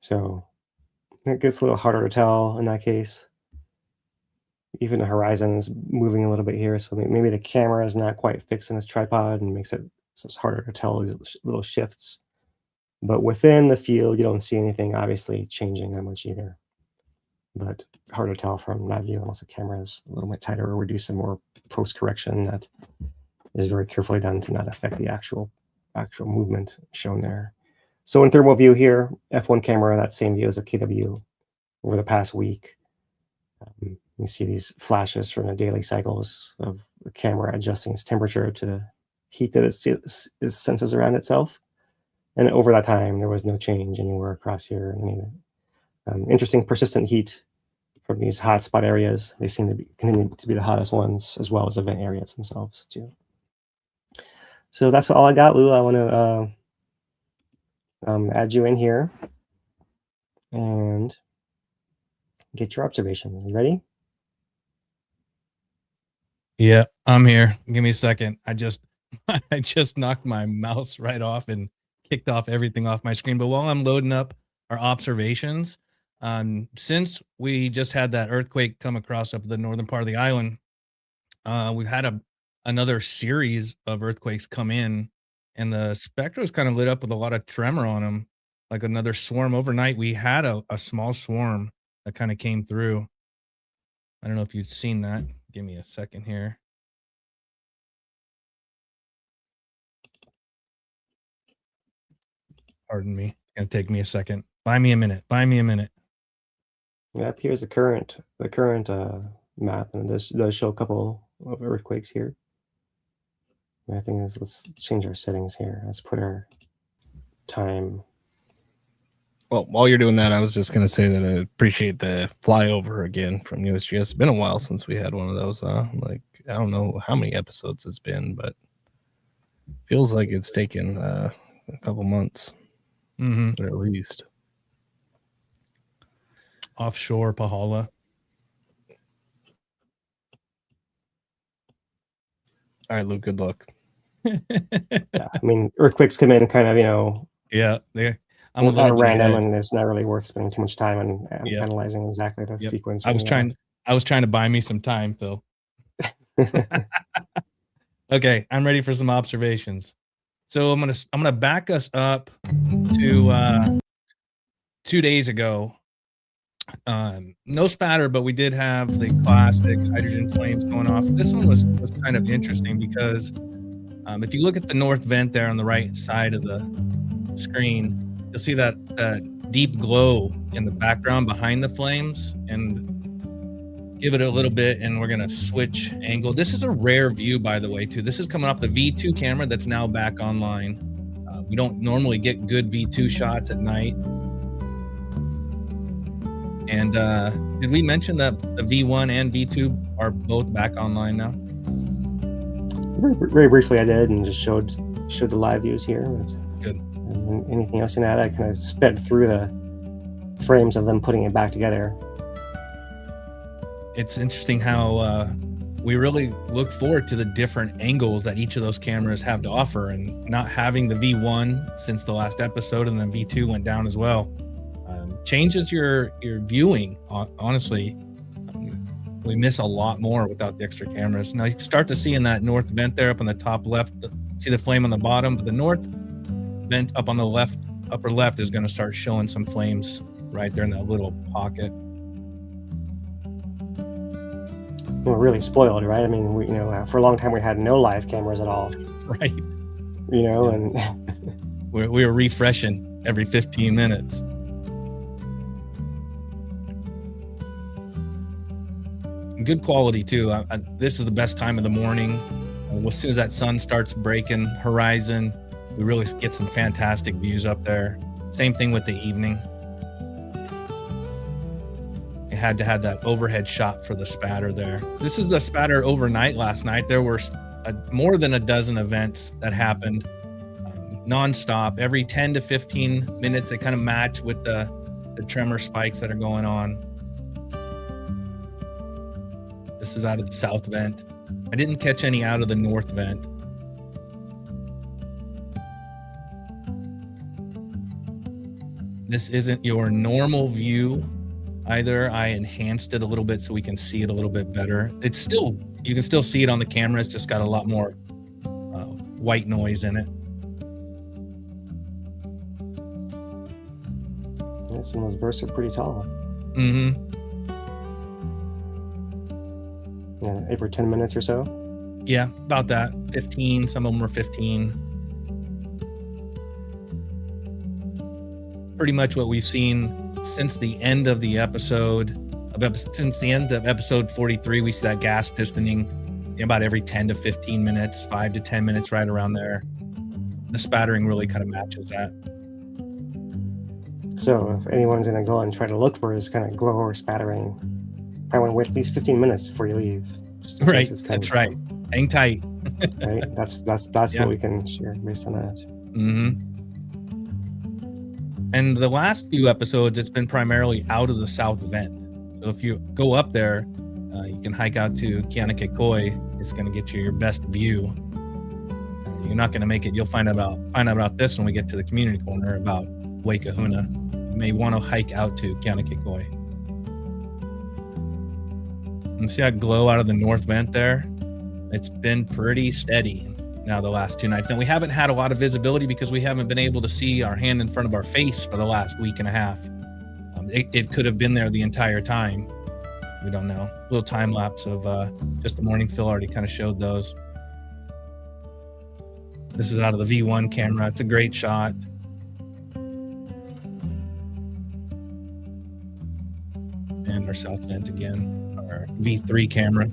So it gets a little harder to tell in that case. Even the horizon's moving a little bit here, so maybe the camera is not quite fixed in its tripod and makes it so it's harder to tell these little shifts. But within the field, you don't see anything obviously changing that much either. But hard to tell from night view unless the camera is a little bit tighter, or we do some more post correction that is very carefully done to not affect the actual movement shown there. So in thermal view here, F1 camera, that same view as a KW over the past week. You see these flashes from the daily cycles of the camera adjusting its temperature to the heat that it senses around itself. And over that time, there was no change anywhere across here. Interesting persistent heat from these hotspot areas. They seem to continue to be the hottest ones, as well as the vent areas themselves too. So that's all I got, Lou. I want to add you in here and get your observations. You ready? Yeah, I'm here. Give me a second. I just knocked my mouse right off and kicked off everything off my screen. But while I'm loading up our observations, since we just had that earthquake come across up the northern part of the island, we've had another series of earthquakes come in, and the spectra is kind of lit up with a lot of tremor on them, like another swarm. Overnight, we had a small swarm that kind of came through. I don't know if you've seen that. Give me a second here. Pardon me. It's going to take me a second. Buy me a minute. Buy me a minute. Yep, here's the current map, and it does show a couple of earthquakes here. I think let's change our settings here. Let's put our time. Well, while you're doing that, I was just going to say that I appreciate the flyover again from USGS. It's been a while since we had one of those. Like, I don't know how many episodes it's been, but feels like it's taken a couple months, at least. Offshore Pahala. All right, Luke, good luck. Yeah, I mean, earthquakes come in kind of, I'm a little little random, and it's not really worth spending too much time on analyzing exactly the sequence. I was trying to buy me some time, Phil. Okay, I'm ready for some observations. So I'm gonna back us up to 2 days ago. No spatter, but we did have the classic hydrogen flames going off. This one was kind of interesting because if you look at the north vent there on the right side of the screen, you'll see that deep glow in the background behind the flames. And give it a little bit, and we're going to switch angle. This is a rare view, by the way, too. This is coming off the V2 camera that's now back online. We don't normally get good V2 shots at night. And did we mention that the V1 and V2 are both back online now? Very briefly, I did, and just showed the live views here. Good. And anything else you can add? I kind of sped through the frames of them putting it back together. It's interesting how we really look forward to the different angles that each of those cameras have to offer, and not having the V1 since the last episode, and then V2 went down as well. Changes your viewing, honestly. We miss a lot more without the extra cameras. Now you can start to see in that north vent there up on the top left, see the flame on the bottom, but the north vent up on the left, upper left, is going to start showing some flames right there in that little pocket. We're really spoiled, right? I mean, we, for a long time we had no live cameras at all. Right. And we were refreshing every 15 minutes. Good quality too. This is the best time of the morning. As soon as that sun starts breaking horizon, we really get some fantastic views up there. Same thing with the evening. It had to have that overhead shot for the spatter there. This is the spatter overnight last night. There were more than a dozen events that happened nonstop. Every 10 to 15 minutes, they kind of match with the tremor spikes that are going on. This is out of the south vent. I didn't catch any out of the north vent. This isn't your normal view either. I enhanced it a little bit so we can see it a little bit better. It's still, you can still see it on the camera. It's just got a lot more white noise in it. Yeah, some of those bursts are pretty tall. Mm-hmm. Yeah, every 10 minutes or so. Yeah, about that. 15. Some of them are 15. Pretty much what we've seen since the end of the episode. Since the end of episode 43, we see that gas pistoning about every 10 to 15 minutes, 5 to 10 minutes, right around there. The spattering really kind of matches that. So if anyone's going to go and try to look for this kind of glow or spattering, I want to wait at least 15 minutes before you leave. Just in Right, case it's coming. that's right. Hang tight. Right, that's Yeah. what we can share based on that. Mm-hmm. And the last few episodes, it's been primarily out of the south vent. So if you go up there, you can hike out to Kīlauea. It's going to get you your best view. You're not going to make it. You'll find out about this when we get to the community corner about Uēkahuna. You may want to hike out to Kīlauea. And see that glow out of the north vent there? It's been pretty steady now the last 2 nights. And we haven't had a lot of visibility because we haven't been able to see our hand in front of our face for the last week and a half. It could have been there the entire time. We don't know. A little time lapse of just the morning fill already kind of showed those. This is out of the V1 camera. It's a great shot. And our south vent again, our V3 camera.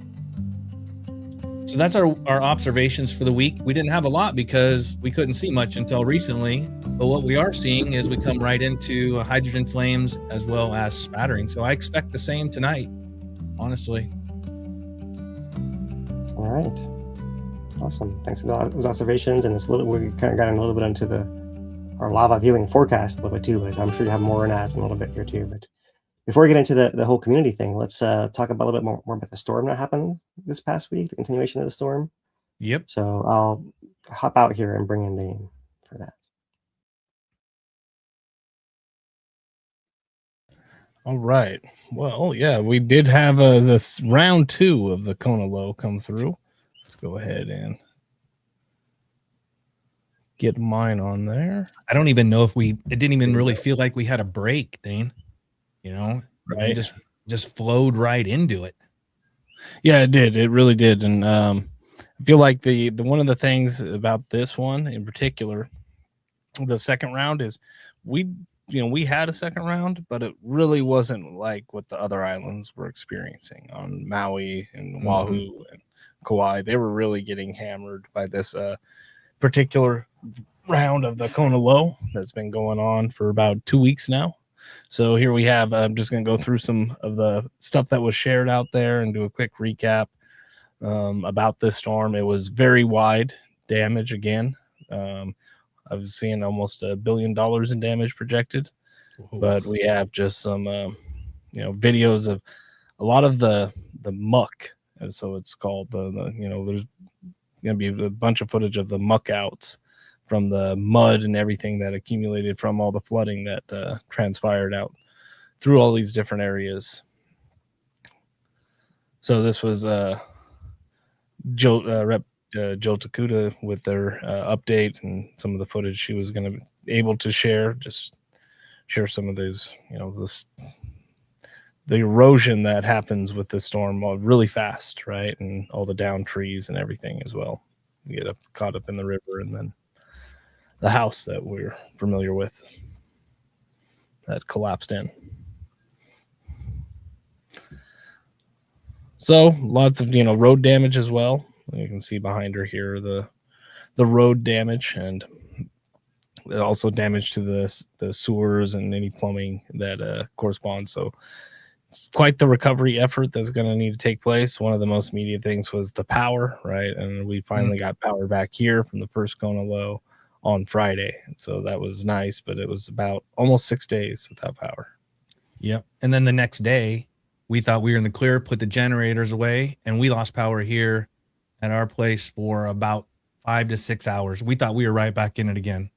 So that's our observations for the week. We didn't have a lot because we couldn't see much until recently. But what we are seeing is we come right into hydrogen flames as well as spattering. So I expect the same tonight, honestly. All right. Awesome. Thanks for those observations. And it's we kind of got in a little bit into our lava viewing forecast a little bit too, but I'm sure you have more on that in a little bit here too. But before we get into the whole community thing, let's talk about a little bit more about the storm that happened this past week, the continuation of the storm. Yep. So I'll hop out here and bring in Dane for that. All right. Well, yeah, we did have this round 2 of the Kona low come through. Let's go ahead and get mine on there. I don't even know if it didn't even really feel like we had a break, Dane. You know, right? We just flowed right into it. Yeah, it did. It really did. And I feel like the one of the things about this one in particular, the second round, is we had a second round, but it really wasn't like what the other islands were experiencing on Maui and Oʻahu and Kauai. They were really getting hammered by this particular round of the Kona low that's been going on for about 2 weeks now. So here we have, I'm just going to go through some of the stuff that was shared out there and do a quick recap about this storm. It was very wide damage again. I was seeing almost $1 billion in damage projected, but we have just some, videos of a lot of the muck. And so it's called there's going to be a bunch of footage of the muck outs from the mud and everything that accumulated from all the flooding that transpired out through all these different areas. So this was Rep Joe Takuda with their update and some of the footage she was going to be able to share some of these, the erosion that happens with the storm really fast, right? And all the down trees and everything as well. You get caught up in the river, and then the house that we're familiar with that collapsed in. So lots of road damage as well. You can see behind her here the road damage, and also damage to the sewers and any plumbing that corresponds. So it's quite the recovery effort that's going to need to take place. One of the most immediate things was the power, right? And we finally got power back here from the first Kona low on Friday. So that was nice, but it was about almost 6 days without power. Yep. And then the next day, we thought we were in the clear, put the generators away, and we lost power here at our place for about 5 to 6 hours. We thought we were right back in it again.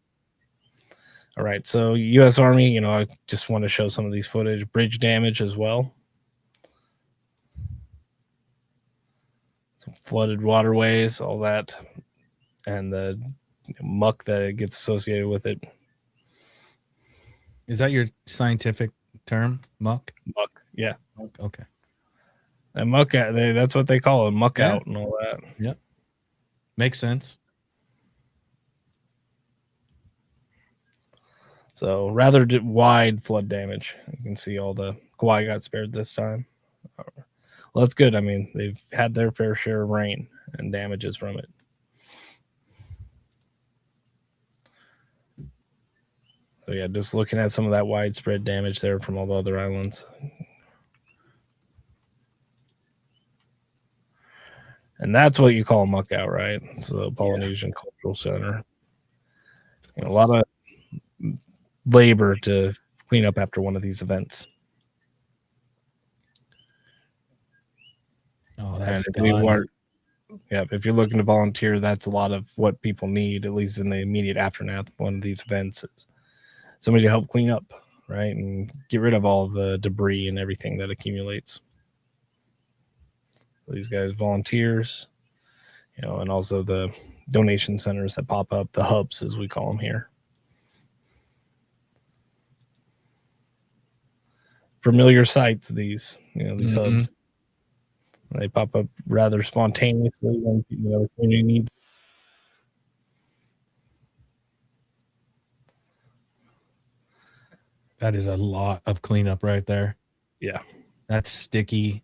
All right, so U.S. Army, I just want to show some of these footage. Bridge damage as well. Some flooded waterways, all that, and the muck that gets associated with it. Is that your scientific term, muck? Muck, yeah. Muck, okay. And muck out, that's what they call it, muck out and all that. Yep. Makes sense. So rather wide flood damage. You can see all the Kauai got spared this time. Well, that's good. I mean, they've had their fair share of rain and damages from it. So yeah, just looking at some of that widespread damage there from all the other islands. And that's what you call a muck out, right? So Polynesian Cultural Center. A lot of labor to clean up after one of these events. Oh, that's if you're looking to volunteer, that's a lot of what people need, at least in the immediate aftermath of one of these events, is somebody to help clean up, right? And get rid of all the debris and everything that accumulates. So these guys, volunteers, and also the donation centers that pop up, the hubs as we call them here. Familiar sights, these hubs. They pop up rather spontaneously when the community needs. That is a lot of cleanup right there. Yeah. That's sticky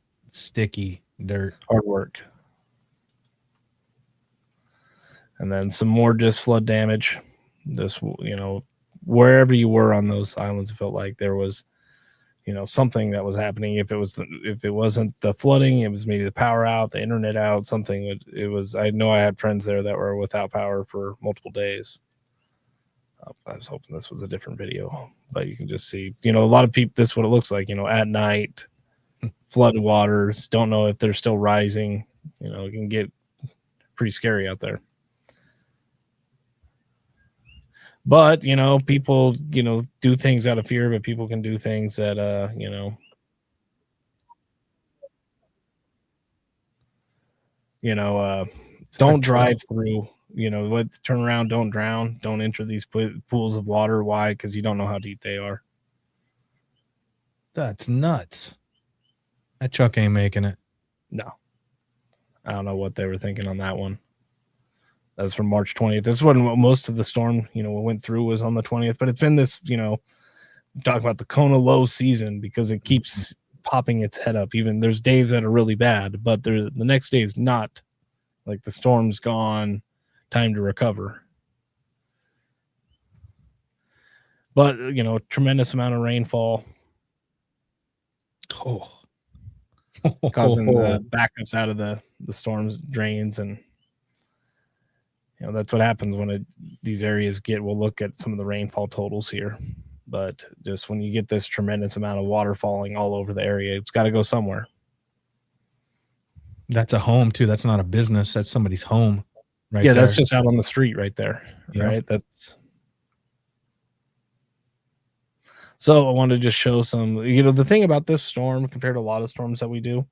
dirt. Hard work. And then some more just flood damage. Just, wherever you were on those islands, it felt like there was, something that was happening. If it wasn't the flooding, it was maybe the power out, the internet out, something. It was, I know I had friends there that were without power for multiple days. I was hoping this was a different video, but you can just see, a lot of people, this is what it looks like, at night, flooded waters, don't know if they're still rising, it can get pretty scary out there. But, people, do things out of fear, but people can do things that, don't drive through, turn around, don't drown, don't enter these pools of water. Why? Because you don't know how deep they are. That's nuts. That truck ain't making it. No. I don't know what they were thinking on that one. That was from March 20th. This is when most of the storm, went through, was on the 20th. But it's been this, talking about the Kona low season, because it keeps popping its head up. Even there's days that are really bad, but the next day is not. Like the storm's gone, time to recover. But, tremendous amount of rainfall. Causing the backups out of the storm's drains. And that's what happens when these areas we'll look at some of the rainfall totals here. But just when you get this tremendous amount of water falling all over the area, it's got to go somewhere. That's a home too. That's not a business. That's somebody's home. Right. Yeah, there. That's just out on the street right there. Yeah. Right. So I wanted to just show some, the thing about this storm compared to a lot of storms that we do,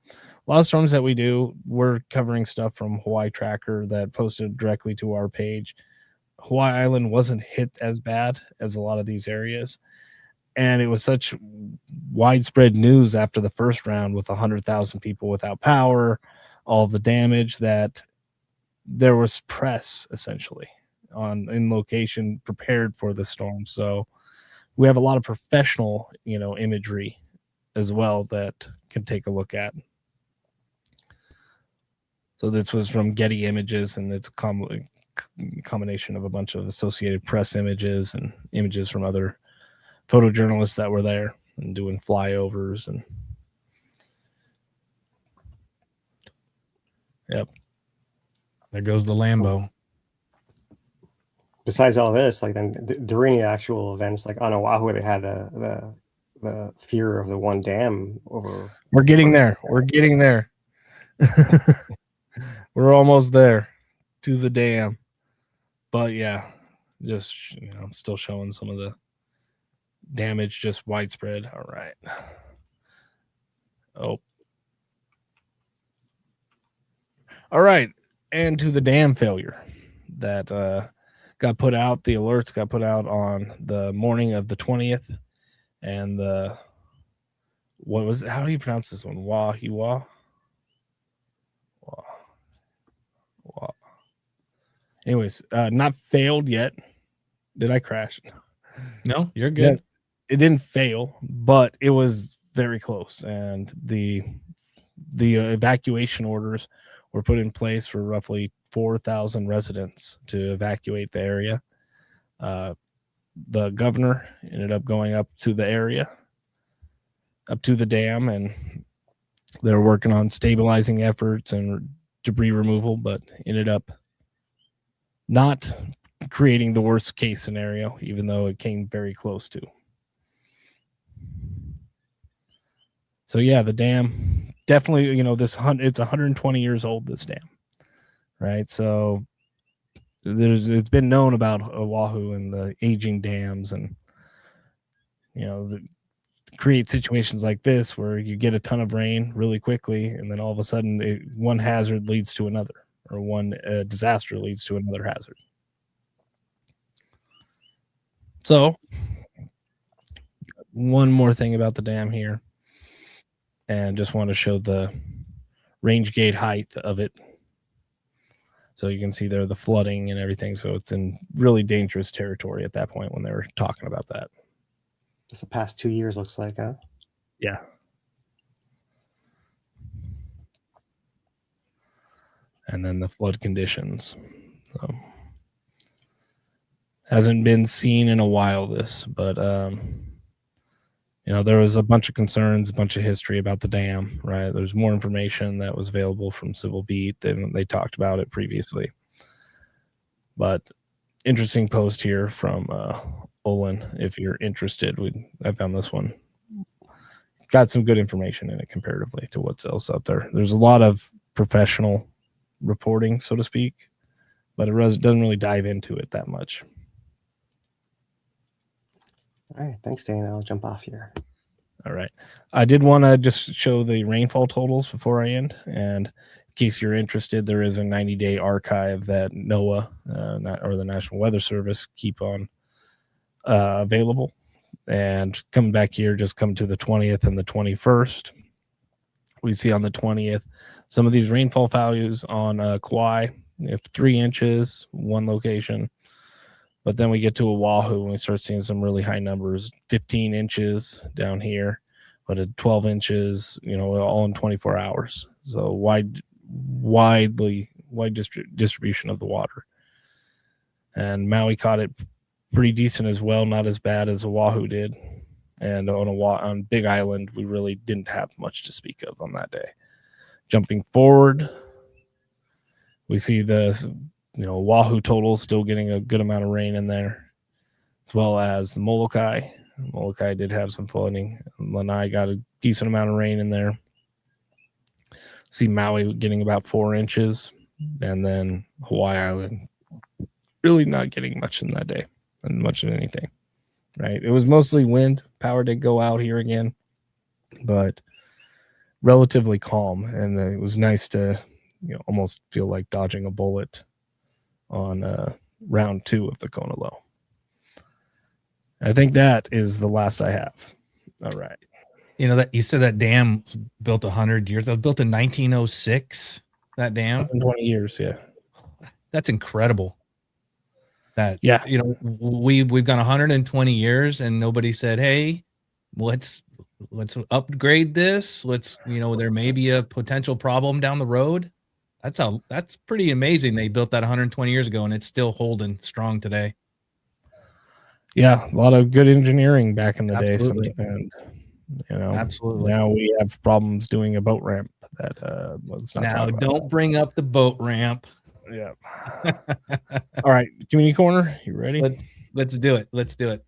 we're covering stuff from Hawaii Tracker that posted directly to our page. Hawaii Island wasn't hit as bad as a lot of these areas. And it was such widespread news after the first round with 100,000 people without power, all the damage, that there was press essentially in location prepared for the storm. So we have a lot of professional, imagery as well that can take a look at. So this was from Getty Images, and it's a combination of a bunch of Associated Press images and images from other photojournalists that were there and doing flyovers. And yep, there goes the Lambo. Besides all this, like then during the actual events, like on Oahu, they had the fear of the one dam over. We're getting there. We're getting there. We're almost there to the dam. But yeah, just I'm still showing some of the damage just widespread. All right. Oh. All right. And to the dam failure that got put out. The alerts got put out on the morning of the 20th. And how do you pronounce this one? Wahiwa? Anyways, not failed yet. Did I crash? No, you're good. It didn't fail, but it was very close. And the evacuation orders were put in place for roughly 4,000 residents to evacuate the area. The governor ended up going up to the area, up to the dam, and they're working on stabilizing efforts and debris removal, but ended up not creating the worst case scenario, even though it came very close to. So yeah, the dam definitely, it's 120 years old, this dam, right? So it's been known about Oʻahu and the aging dams, and create situations like this where you get a ton of rain really quickly, and then all of a sudden one hazard leads to another, or one disaster leads to another hazard. So one more thing about the dam here, and just want to show the range gate height of it. So you can see there the flooding and everything. So it's in really dangerous territory at that point when they were talking about that. Just the past 2 years looks like, huh? Yeah. And then the flood conditions. So, hasn't been seen in a while, this, but there was a bunch of concerns, a bunch of history about the dam, right? There's more information that was available from Civil Beat than they talked about it previously. But interesting post here from Olin, if you're interested. I found this one. Got some good information in it comparatively to what's else out there. There's a lot of professional reporting, so to speak, but it doesn't really dive into it that much. All right, thanks, Dan. I'll jump off here. All right. I did want to just show the rainfall totals before I end. And in case you're interested, there is a 90-day archive that NOAA or the National Weather Service keep on available. And coming back here, just come to the 20th and the 21st. We see on the 20th some of these rainfall values on Kauai. We have 3 inches, one location. But then we get to Oʻahu and we start seeing some really high numbers, 15 inches down here, but at 12 inches, all in 24 hours. So wide distribution of the water. And Maui caught it pretty decent as well, not as bad as Oʻahu did. And on Big Island, we really didn't have much to speak of on that day. Jumping forward, we see the Oʻahu total still getting a good amount of rain in there, as well as the Molokai. Molokai did have some flooding. Lanai got a decent amount of rain in there. See Maui getting about 4 inches, and then Hawaiʻi Island really not getting much in that day, and much of anything. Right? It was mostly wind. Power did go out here again, but relatively calm, and it was nice to almost feel like dodging a bullet on round 2 of the Kona low. I think that is the last I have. All right. That you said that dam was built 100 years. That was built in 1906. That dam. 120 years. Yeah. That's incredible. That yeah. We've gone 120 years and nobody said, "Hey, let's upgrade this. Let's there may be a potential problem down the road." That's pretty amazing. They built that 120 years ago and it's still holding strong today. Yeah, a lot of good engineering back in the Absolutely. day. And absolutely. Now we have problems doing a boat ramp that let's not now talk about don't that. Bring up the boat ramp. Yeah. All right, community corner, you ready? Let's do it.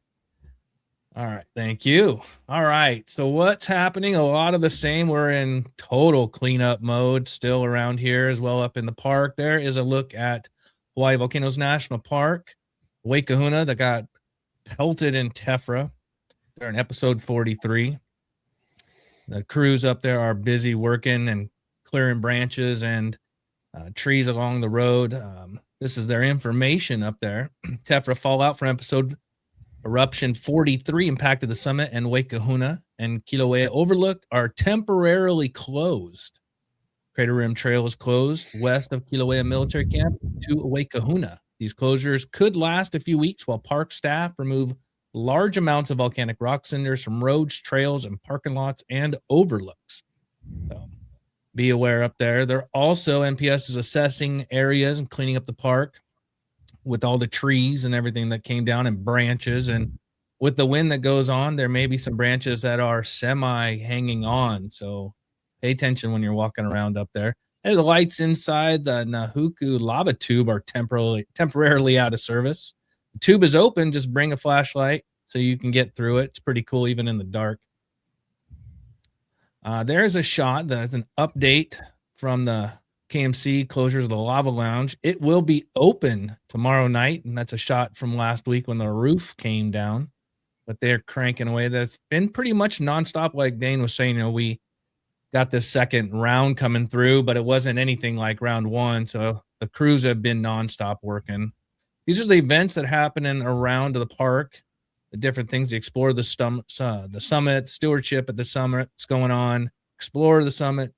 All right, thank you. All right, so what's happening? A lot of the same. We're in total cleanup mode still around here as well. Up in the park, there is a look at Hawaii Volcanoes National Park, Uēkahuna, that got pelted in tephra. They're in episode 43. The crews up there are busy working and clearing branches and trees along the road. This is their information up there. Tephra fallout from episode Eruption 43 impacted the summit, and Uēkahuna and Kīlauea Overlook are temporarily closed. Crater Rim Trail is closed west of Kīlauea Military Camp to Uēkahuna. These closures could last a few weeks while park staff remove large amounts of volcanic rock cinders from roads, trails, and parking lots and overlooks. So be aware up there. They're also, NPS is assessing areas and cleaning up the park with all the trees and everything that came down and branches. And with the wind that goes on, there may be some branches that are semi hanging on. So pay attention when you're walking around up there. And the lights inside the Nahuku lava tube are temporarily out of service. The tube is open. Just bring a flashlight so you can get through it. It's pretty cool, even in the dark. There's a shot that's an update from the KMC closures of the Lava Lounge. It will be open tomorrow night, and that's a shot from last week when the roof came down. But they're cranking away. That's been pretty much nonstop, like Dane was saying. You know, we got this second round coming through, but it wasn't anything like round one. So the crews have been nonstop working. These are the events that happen in around the park, the different things to explore the summit, stewardship at the summit, what's going on, explore the summit.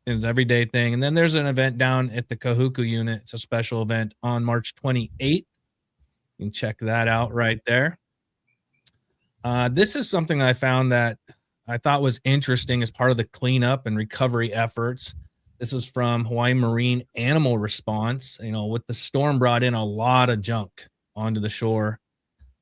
It's an everyday thing. And then there's an event down at the Kahuku unit. It's a special event on March 28th. You can check that out right there. This is something I found that I thought was interesting as part of the cleanup and recovery efforts. This is from Hawaii Marine Animal Response. You know, with the storm brought in a lot of junk onto the shore.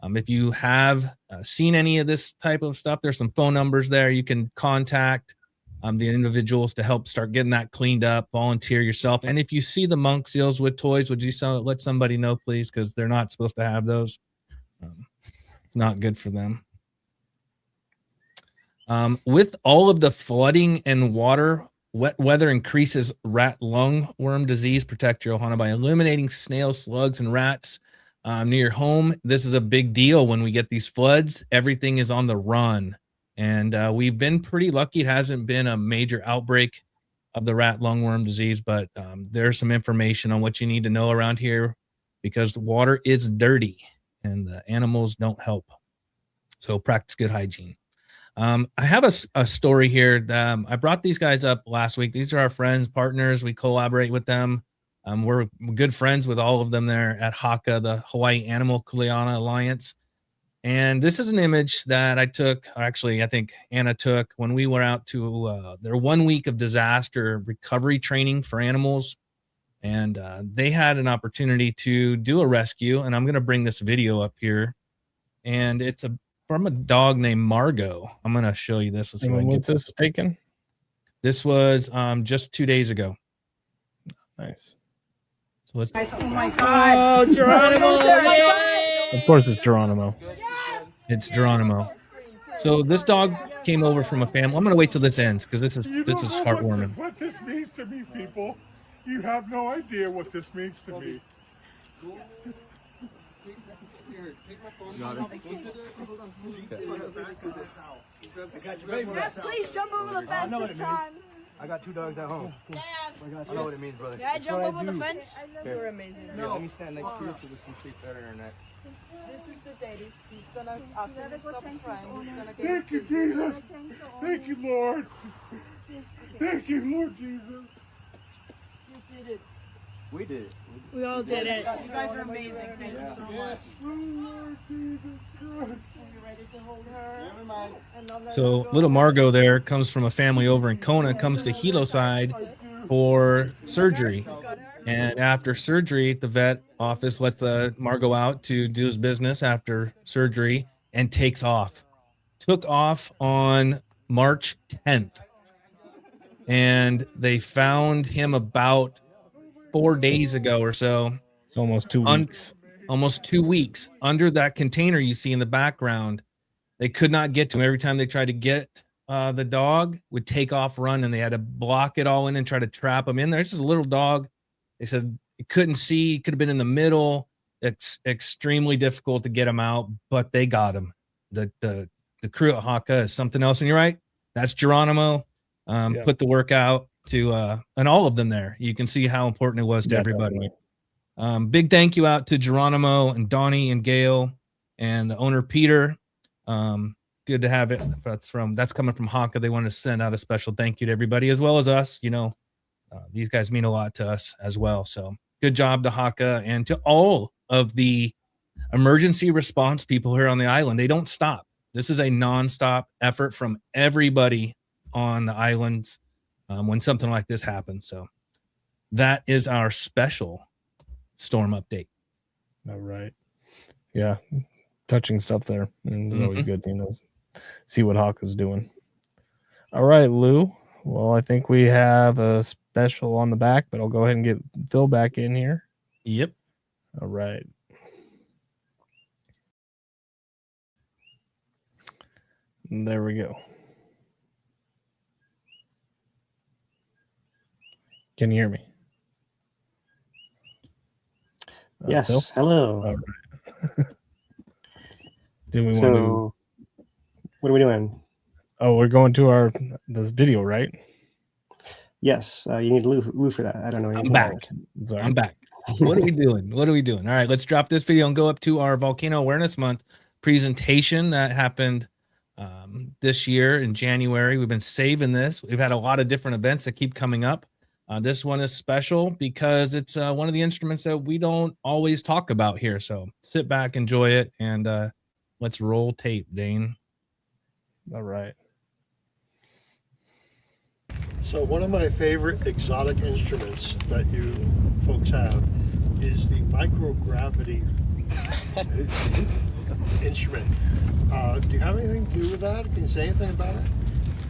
If you have seen any of this type of stuff, there's some phone numbers there. You can contact the individuals to help start getting that cleaned up, volunteer yourself. And if you see the monk seals with toys, would you let somebody know, please? Because they're not supposed to have those. It's not good for them. With all of the flooding and wet weather increases rat lungworm disease. Protect your ohana by eliminating snails, slugs, and rats near your home. This is a big deal when we get these floods. Everything is on the run. And we've been pretty lucky. It hasn't been a major outbreak of the rat lungworm disease, but there's some information on what you need to know around here because the water is dirty and the animals don't help. So practice good hygiene. I have a story here that I brought these guys up last week. These are our friends, partners. We collaborate with them. We're good friends with all of them there at HAKA, the Hawaii Animal Kuleana Alliance. And this is an image that I took, actually, I think Anna took when we were out to their 1 week of disaster recovery training for animals. And they had an opportunity to do a rescue. And I'm going to bring this video up here. And it's from a dog named Margot. I'm going to show you this. Let's see when was this taken? This was just 2 days ago. Nice. So let's. Oh my God! Oh, Geronimo! Of course, it's Geronimo. It's Geronimo. So this dog came over from a family. I'm going to wait till this ends because this is heartwarming. What this means to me, people. You have no idea what this means to me. Please jump over the fence this time. I got 2 dogs at home. Dad, I know what it means, brother. Dad, jump over the fence. You're amazing. No. Let me stand next to you so this can sleep better in her neck. This is the daddy. He's gonna, after he stops crying, he's gonna get Thank you, Jesus. Thank you, Lord. Thank you, Lord Jesus. You did it. We did it. We all did it. You guys are amazing. Thank you so much. Lord Jesus Christ. Are you ready to hold her? Never mind. So little Margot there comes from a family over in Kona, comes to Hilo side for surgery. And after surgery, the vet office lets the Margot out to do his business after surgery and takes off. Took off on March 10th. And they found him about 4 days ago or so. It's almost 2 weeks. Almost 2 weeks under that container you see in the background. They could not get to him. Every time they tried to get the dog, would take off, run, and they had to block it all in and try to trap him in there. It's just a little dog. They said he couldn't see, could have been in the middle. It's extremely difficult to get him out, but they got him. The the crew at Haka is something else. And you're right, that's Geronimo. Put the work out to and all of them there. You can see how important it was to everybody. Big thank you out to Geronimo and Donnie and Gail and the owner Peter. Good to have it. That's coming from Haka. They wanted to send out a special thank you to everybody as well as us. You know, these guys mean a lot to us as well. So good job to Haka and to all of the emergency response people here on the island. They don't stop. This is a nonstop effort from everybody on the islands when something like this happens. So that is our special storm update. All right. Yeah. Touching stuff there. And it's always good to see what Hawk is doing. All right, Lou. Well, I think we have a special on the back, but I'll go ahead and get Phil back in here. Yep. All right. And there we go. Can you hear me? Yes. Phil? Hello. All right. What are we doing? Oh, we're going to this video, right? Yes. You need Lou for that. I don't know. I'm back. I'm back. What are we doing? All right, let's drop this video and go up to our Volcano Awareness Month presentation that happened this year in January. We've been saving this. We've had a lot of different events that keep coming up. This one is special because it's one of the instruments that we don't always talk about here. So sit back, enjoy it, and let's roll tape, Dane. All right. So one of my favorite exotic instruments that you folks have is the microgravity instrument. Do you have anything to do with that? Can you say anything about it?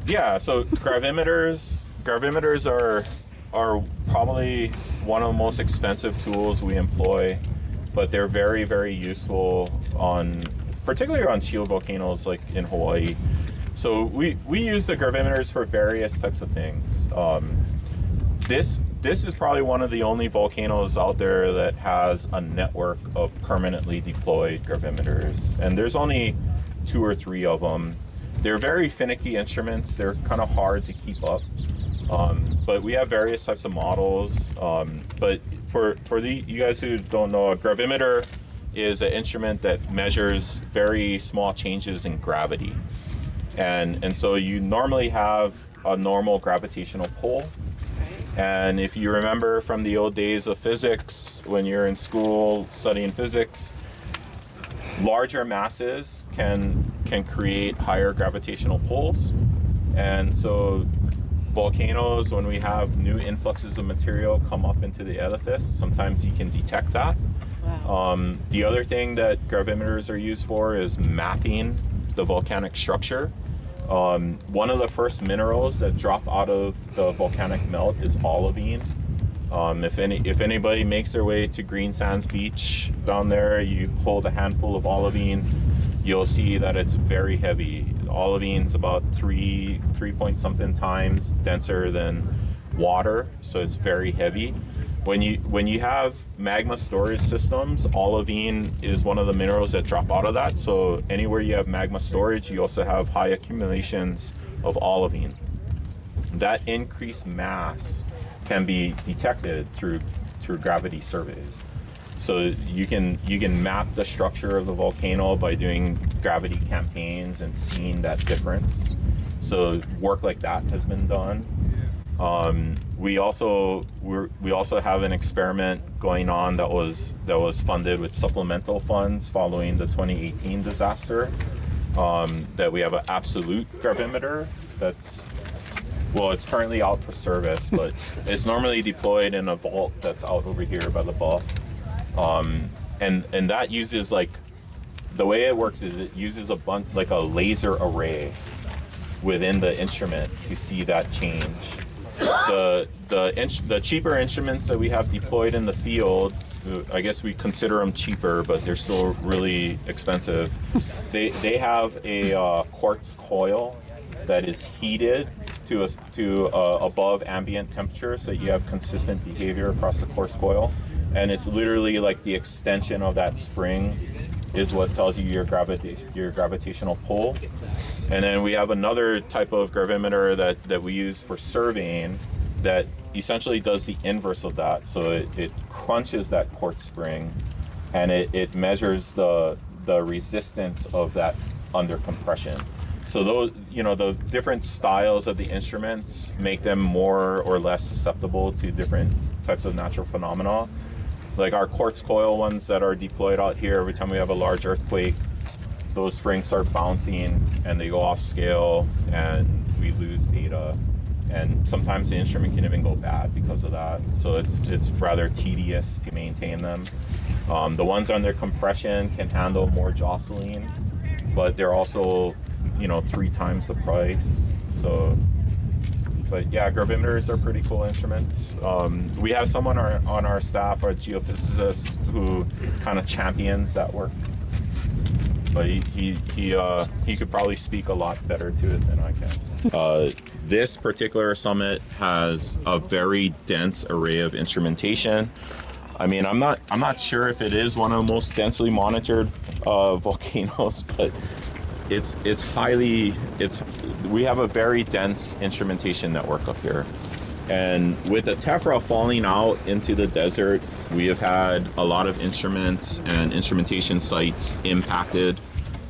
Yeah, so gravimeters are probably one of the most expensive tools we employ, but they're very, very useful particularly on shield volcanoes like in Hawaii. So we use the gravimeters for various types of things. This is probably one of the only volcanoes out there that has a network of permanently deployed gravimeters, and there's only 2 or 3 of them. They're very finicky instruments. They're kind of hard to keep up. But we have various types of models. But for you guys who don't know, a gravimeter is an instrument that measures very small changes in gravity. And so you normally have a normal gravitational pull. And if you remember from the old days of physics, when you're in school studying physics, larger masses can create higher gravitational pulls. And so volcanoes, when we have new influxes of material come up into the edifice, sometimes you can detect that. Wow. The other thing that gravimeters are used for is mapping the volcanic structure. One of the first minerals that drop out of the volcanic melt is olivine. If anybody makes their way to Green Sands Beach down there, you hold a handful of olivine, you'll see that it's very heavy. Olivine's about 3 point something times denser than water, so it's very heavy. When you have magma storage systems, olivine is one of the minerals that drop out of that. So anywhere you have magma storage, you also have high accumulations of olivine. That increased mass can be detected through gravity surveys. So you can map the structure of the volcano by doing gravity campaigns and seeing that difference. So work like that has been done. We also have an experiment going on that was funded with supplemental funds following the 2018 disaster. That we have an absolute gravimeter that's, well, it's currently out for service, but it's normally deployed in a vault that's out over here by the bluff. And that uses, like, the way it works is it uses a bunch, like a laser array within the instrument to see that change. The cheaper instruments that we have deployed in the field, I guess we consider them cheaper, but they're still really expensive. They have a quartz coil that is heated to above ambient temperature, so you have consistent behavior across the quartz coil. And it's literally like the extension of that spring is what tells you your gravitational pull. And then we have another type of gravimeter that we use for surveying that essentially does the inverse of that. So it crunches that quartz spring, and it measures the resistance of that under compression. So those, the different styles of the instruments make them more or less susceptible to different types of natural phenomena. Like our quartz coil ones that are deployed out here, every time we have a large earthquake, those springs start bouncing and they go off scale and we lose data. And sometimes the instrument can even go bad because of that. So it's rather tedious to maintain them. The ones under compression can handle more jostling, but they're also, 3 times the price. So, but yeah, gravimeters are pretty cool instruments. We have someone on our staff, our geophysicist, who kind of champions that work. But he could probably speak a lot better to it than I can. This particular summit has a very dense array of instrumentation. I mean, I'm not sure if it is one of the most densely monitored volcanoes, but we have a very dense instrumentation network up here. And with the tephra falling out into the desert, we have had a lot of instruments and instrumentation sites impacted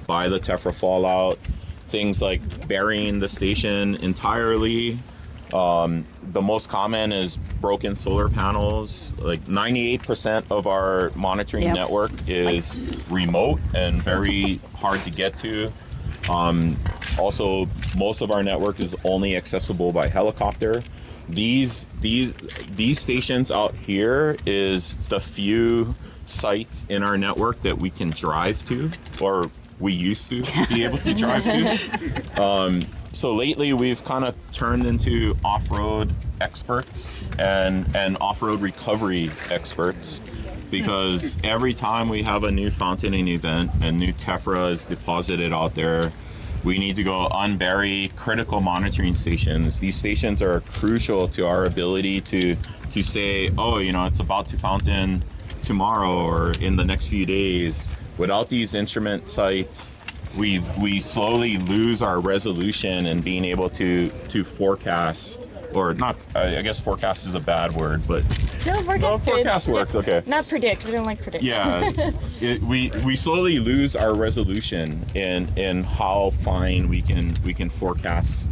by the tephra fallout. Things like burying the station entirely. The most common is broken solar panels. Like 98% of our monitoring network is remote and very hard to get to. Also, most of our network is only accessible by helicopter. These stations out here is the few sites in our network that we can drive to, or we used to be able to drive to. So lately we've kind of turned into off-road experts and off-road recovery experts, because every time we have a new fountaining event and new tephra is deposited out there, we need to go unbury critical monitoring stations. These stations are crucial to our ability to say, oh, it's about to fountain tomorrow or in the next few days. Without these instrument sites, we slowly lose our resolution in being able to forecast, or not, I guess forecast is a bad word, but forecast works, okay. Not predict, we don't like predict. Yeah, we slowly lose our resolution in how fine we can forecast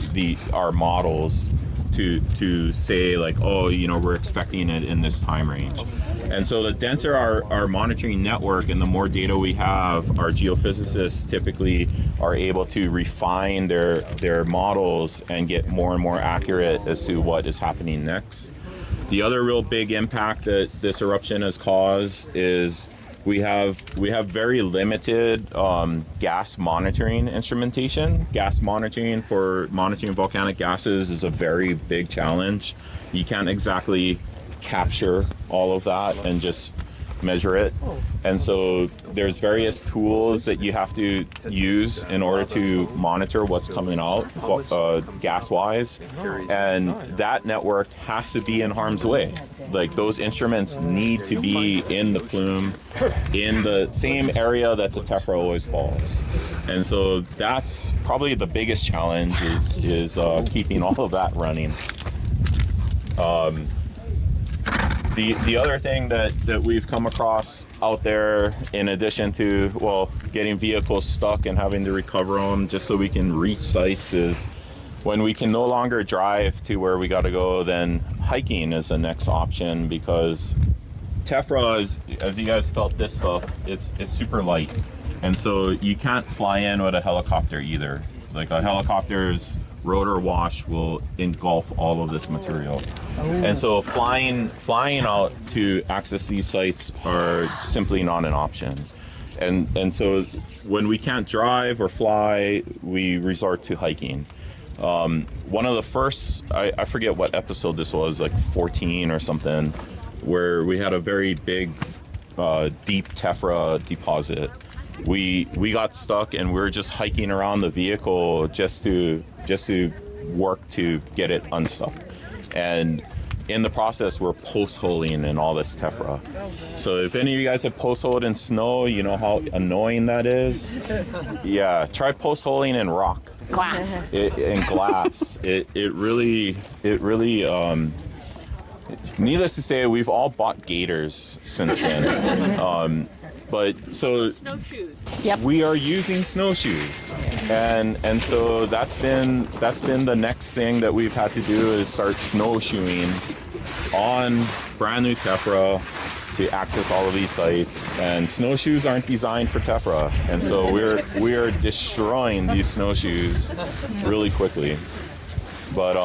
our models to say like, oh, we're expecting it in this time range. And so the denser our monitoring network and the more data we have, our geophysicists typically are able to refine their models and get more and more accurate as to what is happening next. The other real big impact that this eruption has caused is we have very limited gas monitoring instrumentation. Gas monitoring for monitoring volcanic gases is a very big challenge. You can't exactly capture all of that and just measure it. And so there's various tools that you have to use in order to monitor what's coming out gas-wise. And that network has to be in harm's way. Like those instruments need to be in the plume, in the same area that the tephra always falls. And so that's probably the biggest challenge is keeping all of that running. The other thing that we've come across out there, in addition to, getting vehicles stuck and having to recover them just so we can reach sites, is when we can no longer drive to where we got to go, then hiking is the next option, because tephra is, as you guys felt this stuff, it's super light. And so you can't fly in with a helicopter either. Like a helicopter's rotor wash will engulf all of this material. And so flying out to access these sites are simply not an option. And so when we can't drive or fly, we resort to hiking. One of the first, I forget what episode this was, like 14 or something, where we had a very big, deep tephra deposit. We got stuck and we were just hiking around the vehicle just to work to get it unstuck. And in the process, we're post-holing in all this tephra. So if any of you guys have post-holed in snow, you know how annoying that is. Yeah, try post-holing in rock. Glass. In glass. It really. Needless to say, we've all bought gaiters since then. But so snowshoes. We are using snowshoes, and so that's been the next thing that we've had to do is start snowshoeing on brand new tephra to access all of these sites. And snowshoes aren't designed for tephra, and so we are destroying these snowshoes really quickly. But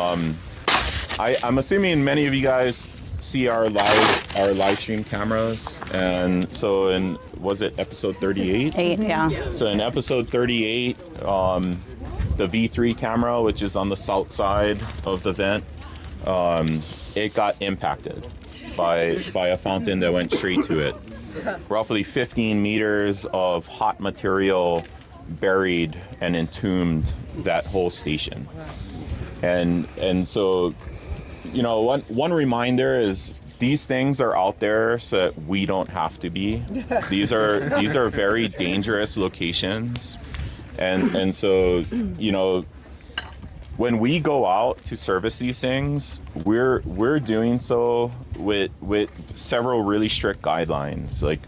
I'm assuming many of you guys see our live stream cameras, and so was it episode 38? Yeah. So in episode 38, the V3 camera, which is on the south side of the vent, it got impacted by a fountain that went straight to it. Roughly 15 meters of hot material buried and entombed that whole station. And so, you know, one reminder is these things are out there so that we don't have to be. These are very dangerous locations, and so, you know, when we go out to service these things, we're doing so with several really strict guidelines. Like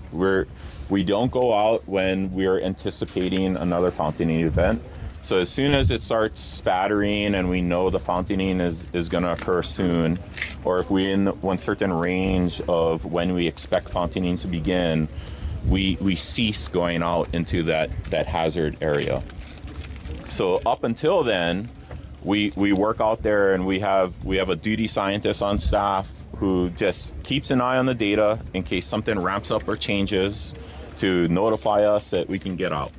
we don't go out when we're anticipating another fountaining event. So as soon as it starts spattering and we know the fountaining is going to occur soon, or if we're in one certain range of when we expect fountaining to begin, we cease going out into that hazard area. So up until then, we work out there, and we have a duty scientist on staff who just keeps an eye on the data in case something ramps up or changes to notify us that we can get out.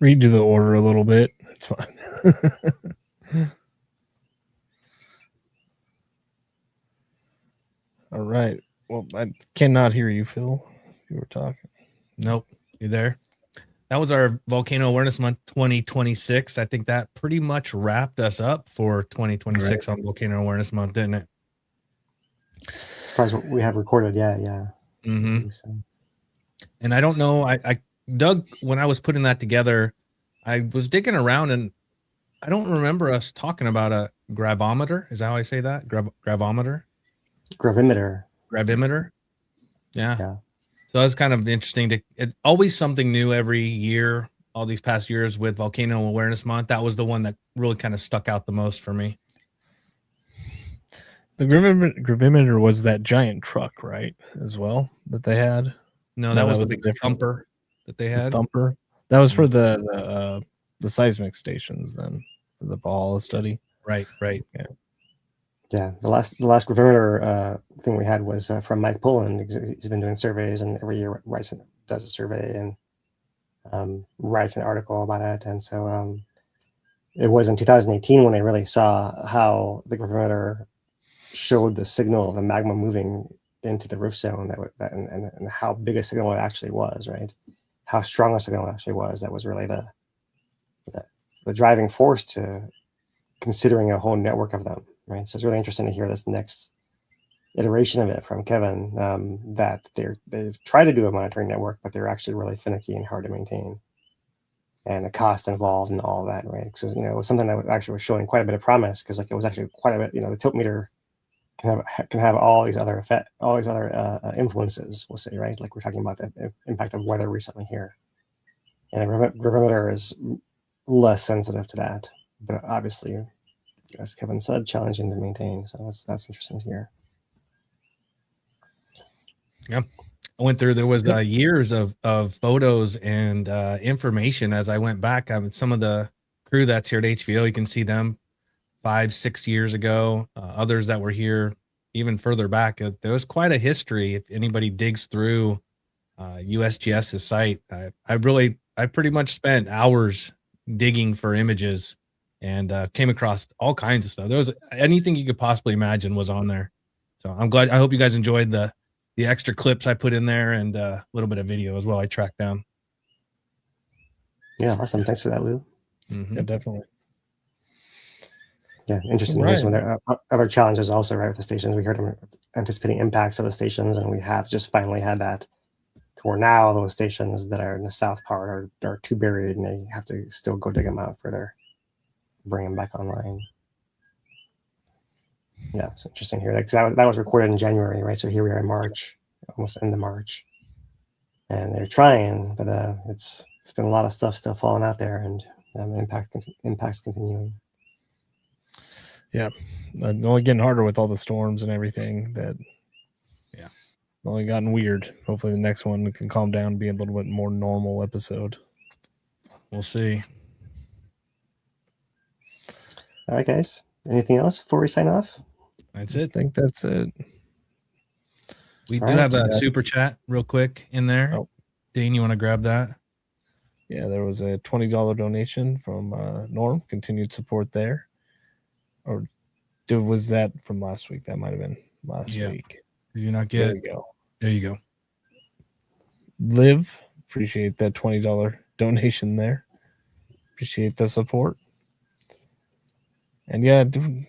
Redo the order a little bit. It's fine. All right. Well, I cannot hear you, Phil. You were talking. Nope. You there? That was our Volcano Awareness Month 2026. I think that pretty much wrapped us up for 2026 on Volcano Awareness Month, didn't it? As far as what we have recorded, yeah. Mm-hmm. And I don't know. I Doug, when I was putting that together, I was digging around, and I don't remember us talking about a gravimeter. Is that how I say that? Gravimeter? Gravimeter. Yeah. So that's kind of interesting. It's always something new every year, all these past years with Volcano Awareness Month. That was the one that really kind of stuck out the most for me. The gravimeter was that giant truck, right, as well, that they had? No, that was the big thumper that they had. The thumper. That was for the seismic stations then, for the Valhalla study. Right. Yeah, the last gravimeter thing we had was from Mike Pullen. He's been doing surveys, and every year does a survey and writes an article about it. And so it was in 2018 when I really saw how the gravimeter showed the signal of the magma moving into the roof zone, and how big a signal it actually was, right? How strong a signal it actually was. That was really the driving force to considering a whole network of them, right? So it's really interesting to hear this next iteration of it from Kevin, that they've tried to do a monitoring network, but they're actually really finicky and hard to maintain, and the cost involved and all that, right? So, you know, it was something that actually was showing quite a bit of promise, because like it was actually quite a bit, you know, the tilt meter can have all these other influences, we'll say, right? Like we're talking about the impact of weather recently here, and a gravimeter is less sensitive to that, but obviously, as Kevin said, challenging to maintain. So that's interesting to hear. Yeah, I went through. There was years of photos and information as I went back. Some of the crew that's here at HVO, you can see them 5-6 years ago. Others that were here even further back. There was quite a history. If anybody digs through USGS's site, I pretty much spent hours digging for images and came across all kinds of stuff. There was anything you could possibly imagine was on there. So I'm glad. I hope you guys enjoyed the extra clips I put in there and a little bit of video as well. I tracked down. Yeah, awesome. Thanks for that, Lou. Yeah, definitely. Yeah, interesting Right. news when there are other challenges also, right, with the stations. We heard them anticipating impacts of the stations, and we have just finally had that to where now those stations that are in the south part are too buried, and they have to still go dig them out further, bring them back online. Yeah, it's interesting here. Like that was recorded in January, right? So here we are in March, almost end of March, and they're trying, but it's been a lot of stuff still falling out there, and impacts continuing. Yeah, it's only getting harder with all the storms and everything. That only gotten weird. Hopefully, the next one can calm down and be a little bit more normal episode. We'll see. All right, guys. Anything else before we sign off? That's it. I think that's it. We All do right, have a super chat real quick in there. Oh. Dane, you want to grab that? Yeah, there was a $20 donation from Norm. Continued support there. Or was that from last week? That might have been last week. Did you not get? There we go. There you go. Liv, appreciate that $20 donation there. Appreciate the support. And yeah, don't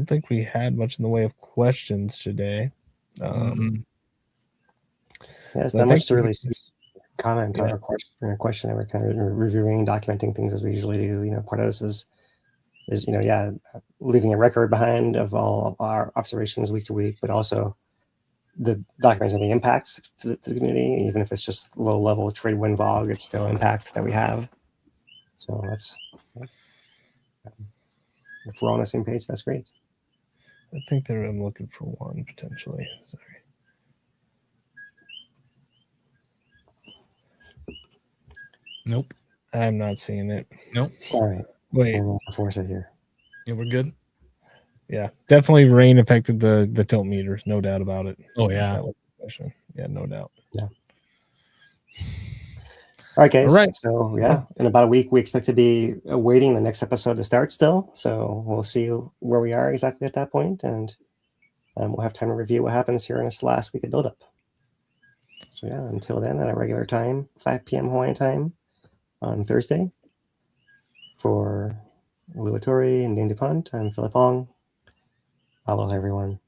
think we had much in the way of questions today. Yeah, it's not much to really comment on our question. We're kind of reviewing, documenting things as we usually do. You know, part of this is leaving a record behind of all of our observations week to week, but also the documenting the impacts to the community. Even if it's just low level trade wind fog, it's still impact that we have. So that's if we're on the same page, that's great. I think I'm looking for one potentially. Sorry. Nope. I'm not seeing it. Nope. All right. Wait. We'll force it here. Yeah, we're good. Yeah, definitely rain affected the tilt meters, no doubt about it. Oh yeah. That was the question. Yeah, no doubt. Yeah. All right, guys. All right. So yeah, in about a week, we expect to be awaiting the next episode to start still. So we'll see where we are exactly at that point, and we'll have time to review what happens here in this last week of buildup. So yeah, until then, at our regular time, 5 p.m. Hawaiian time on Thursday. For Louis Torrey and Dane DuPont, I'm Philip Ong. Aloha, everyone.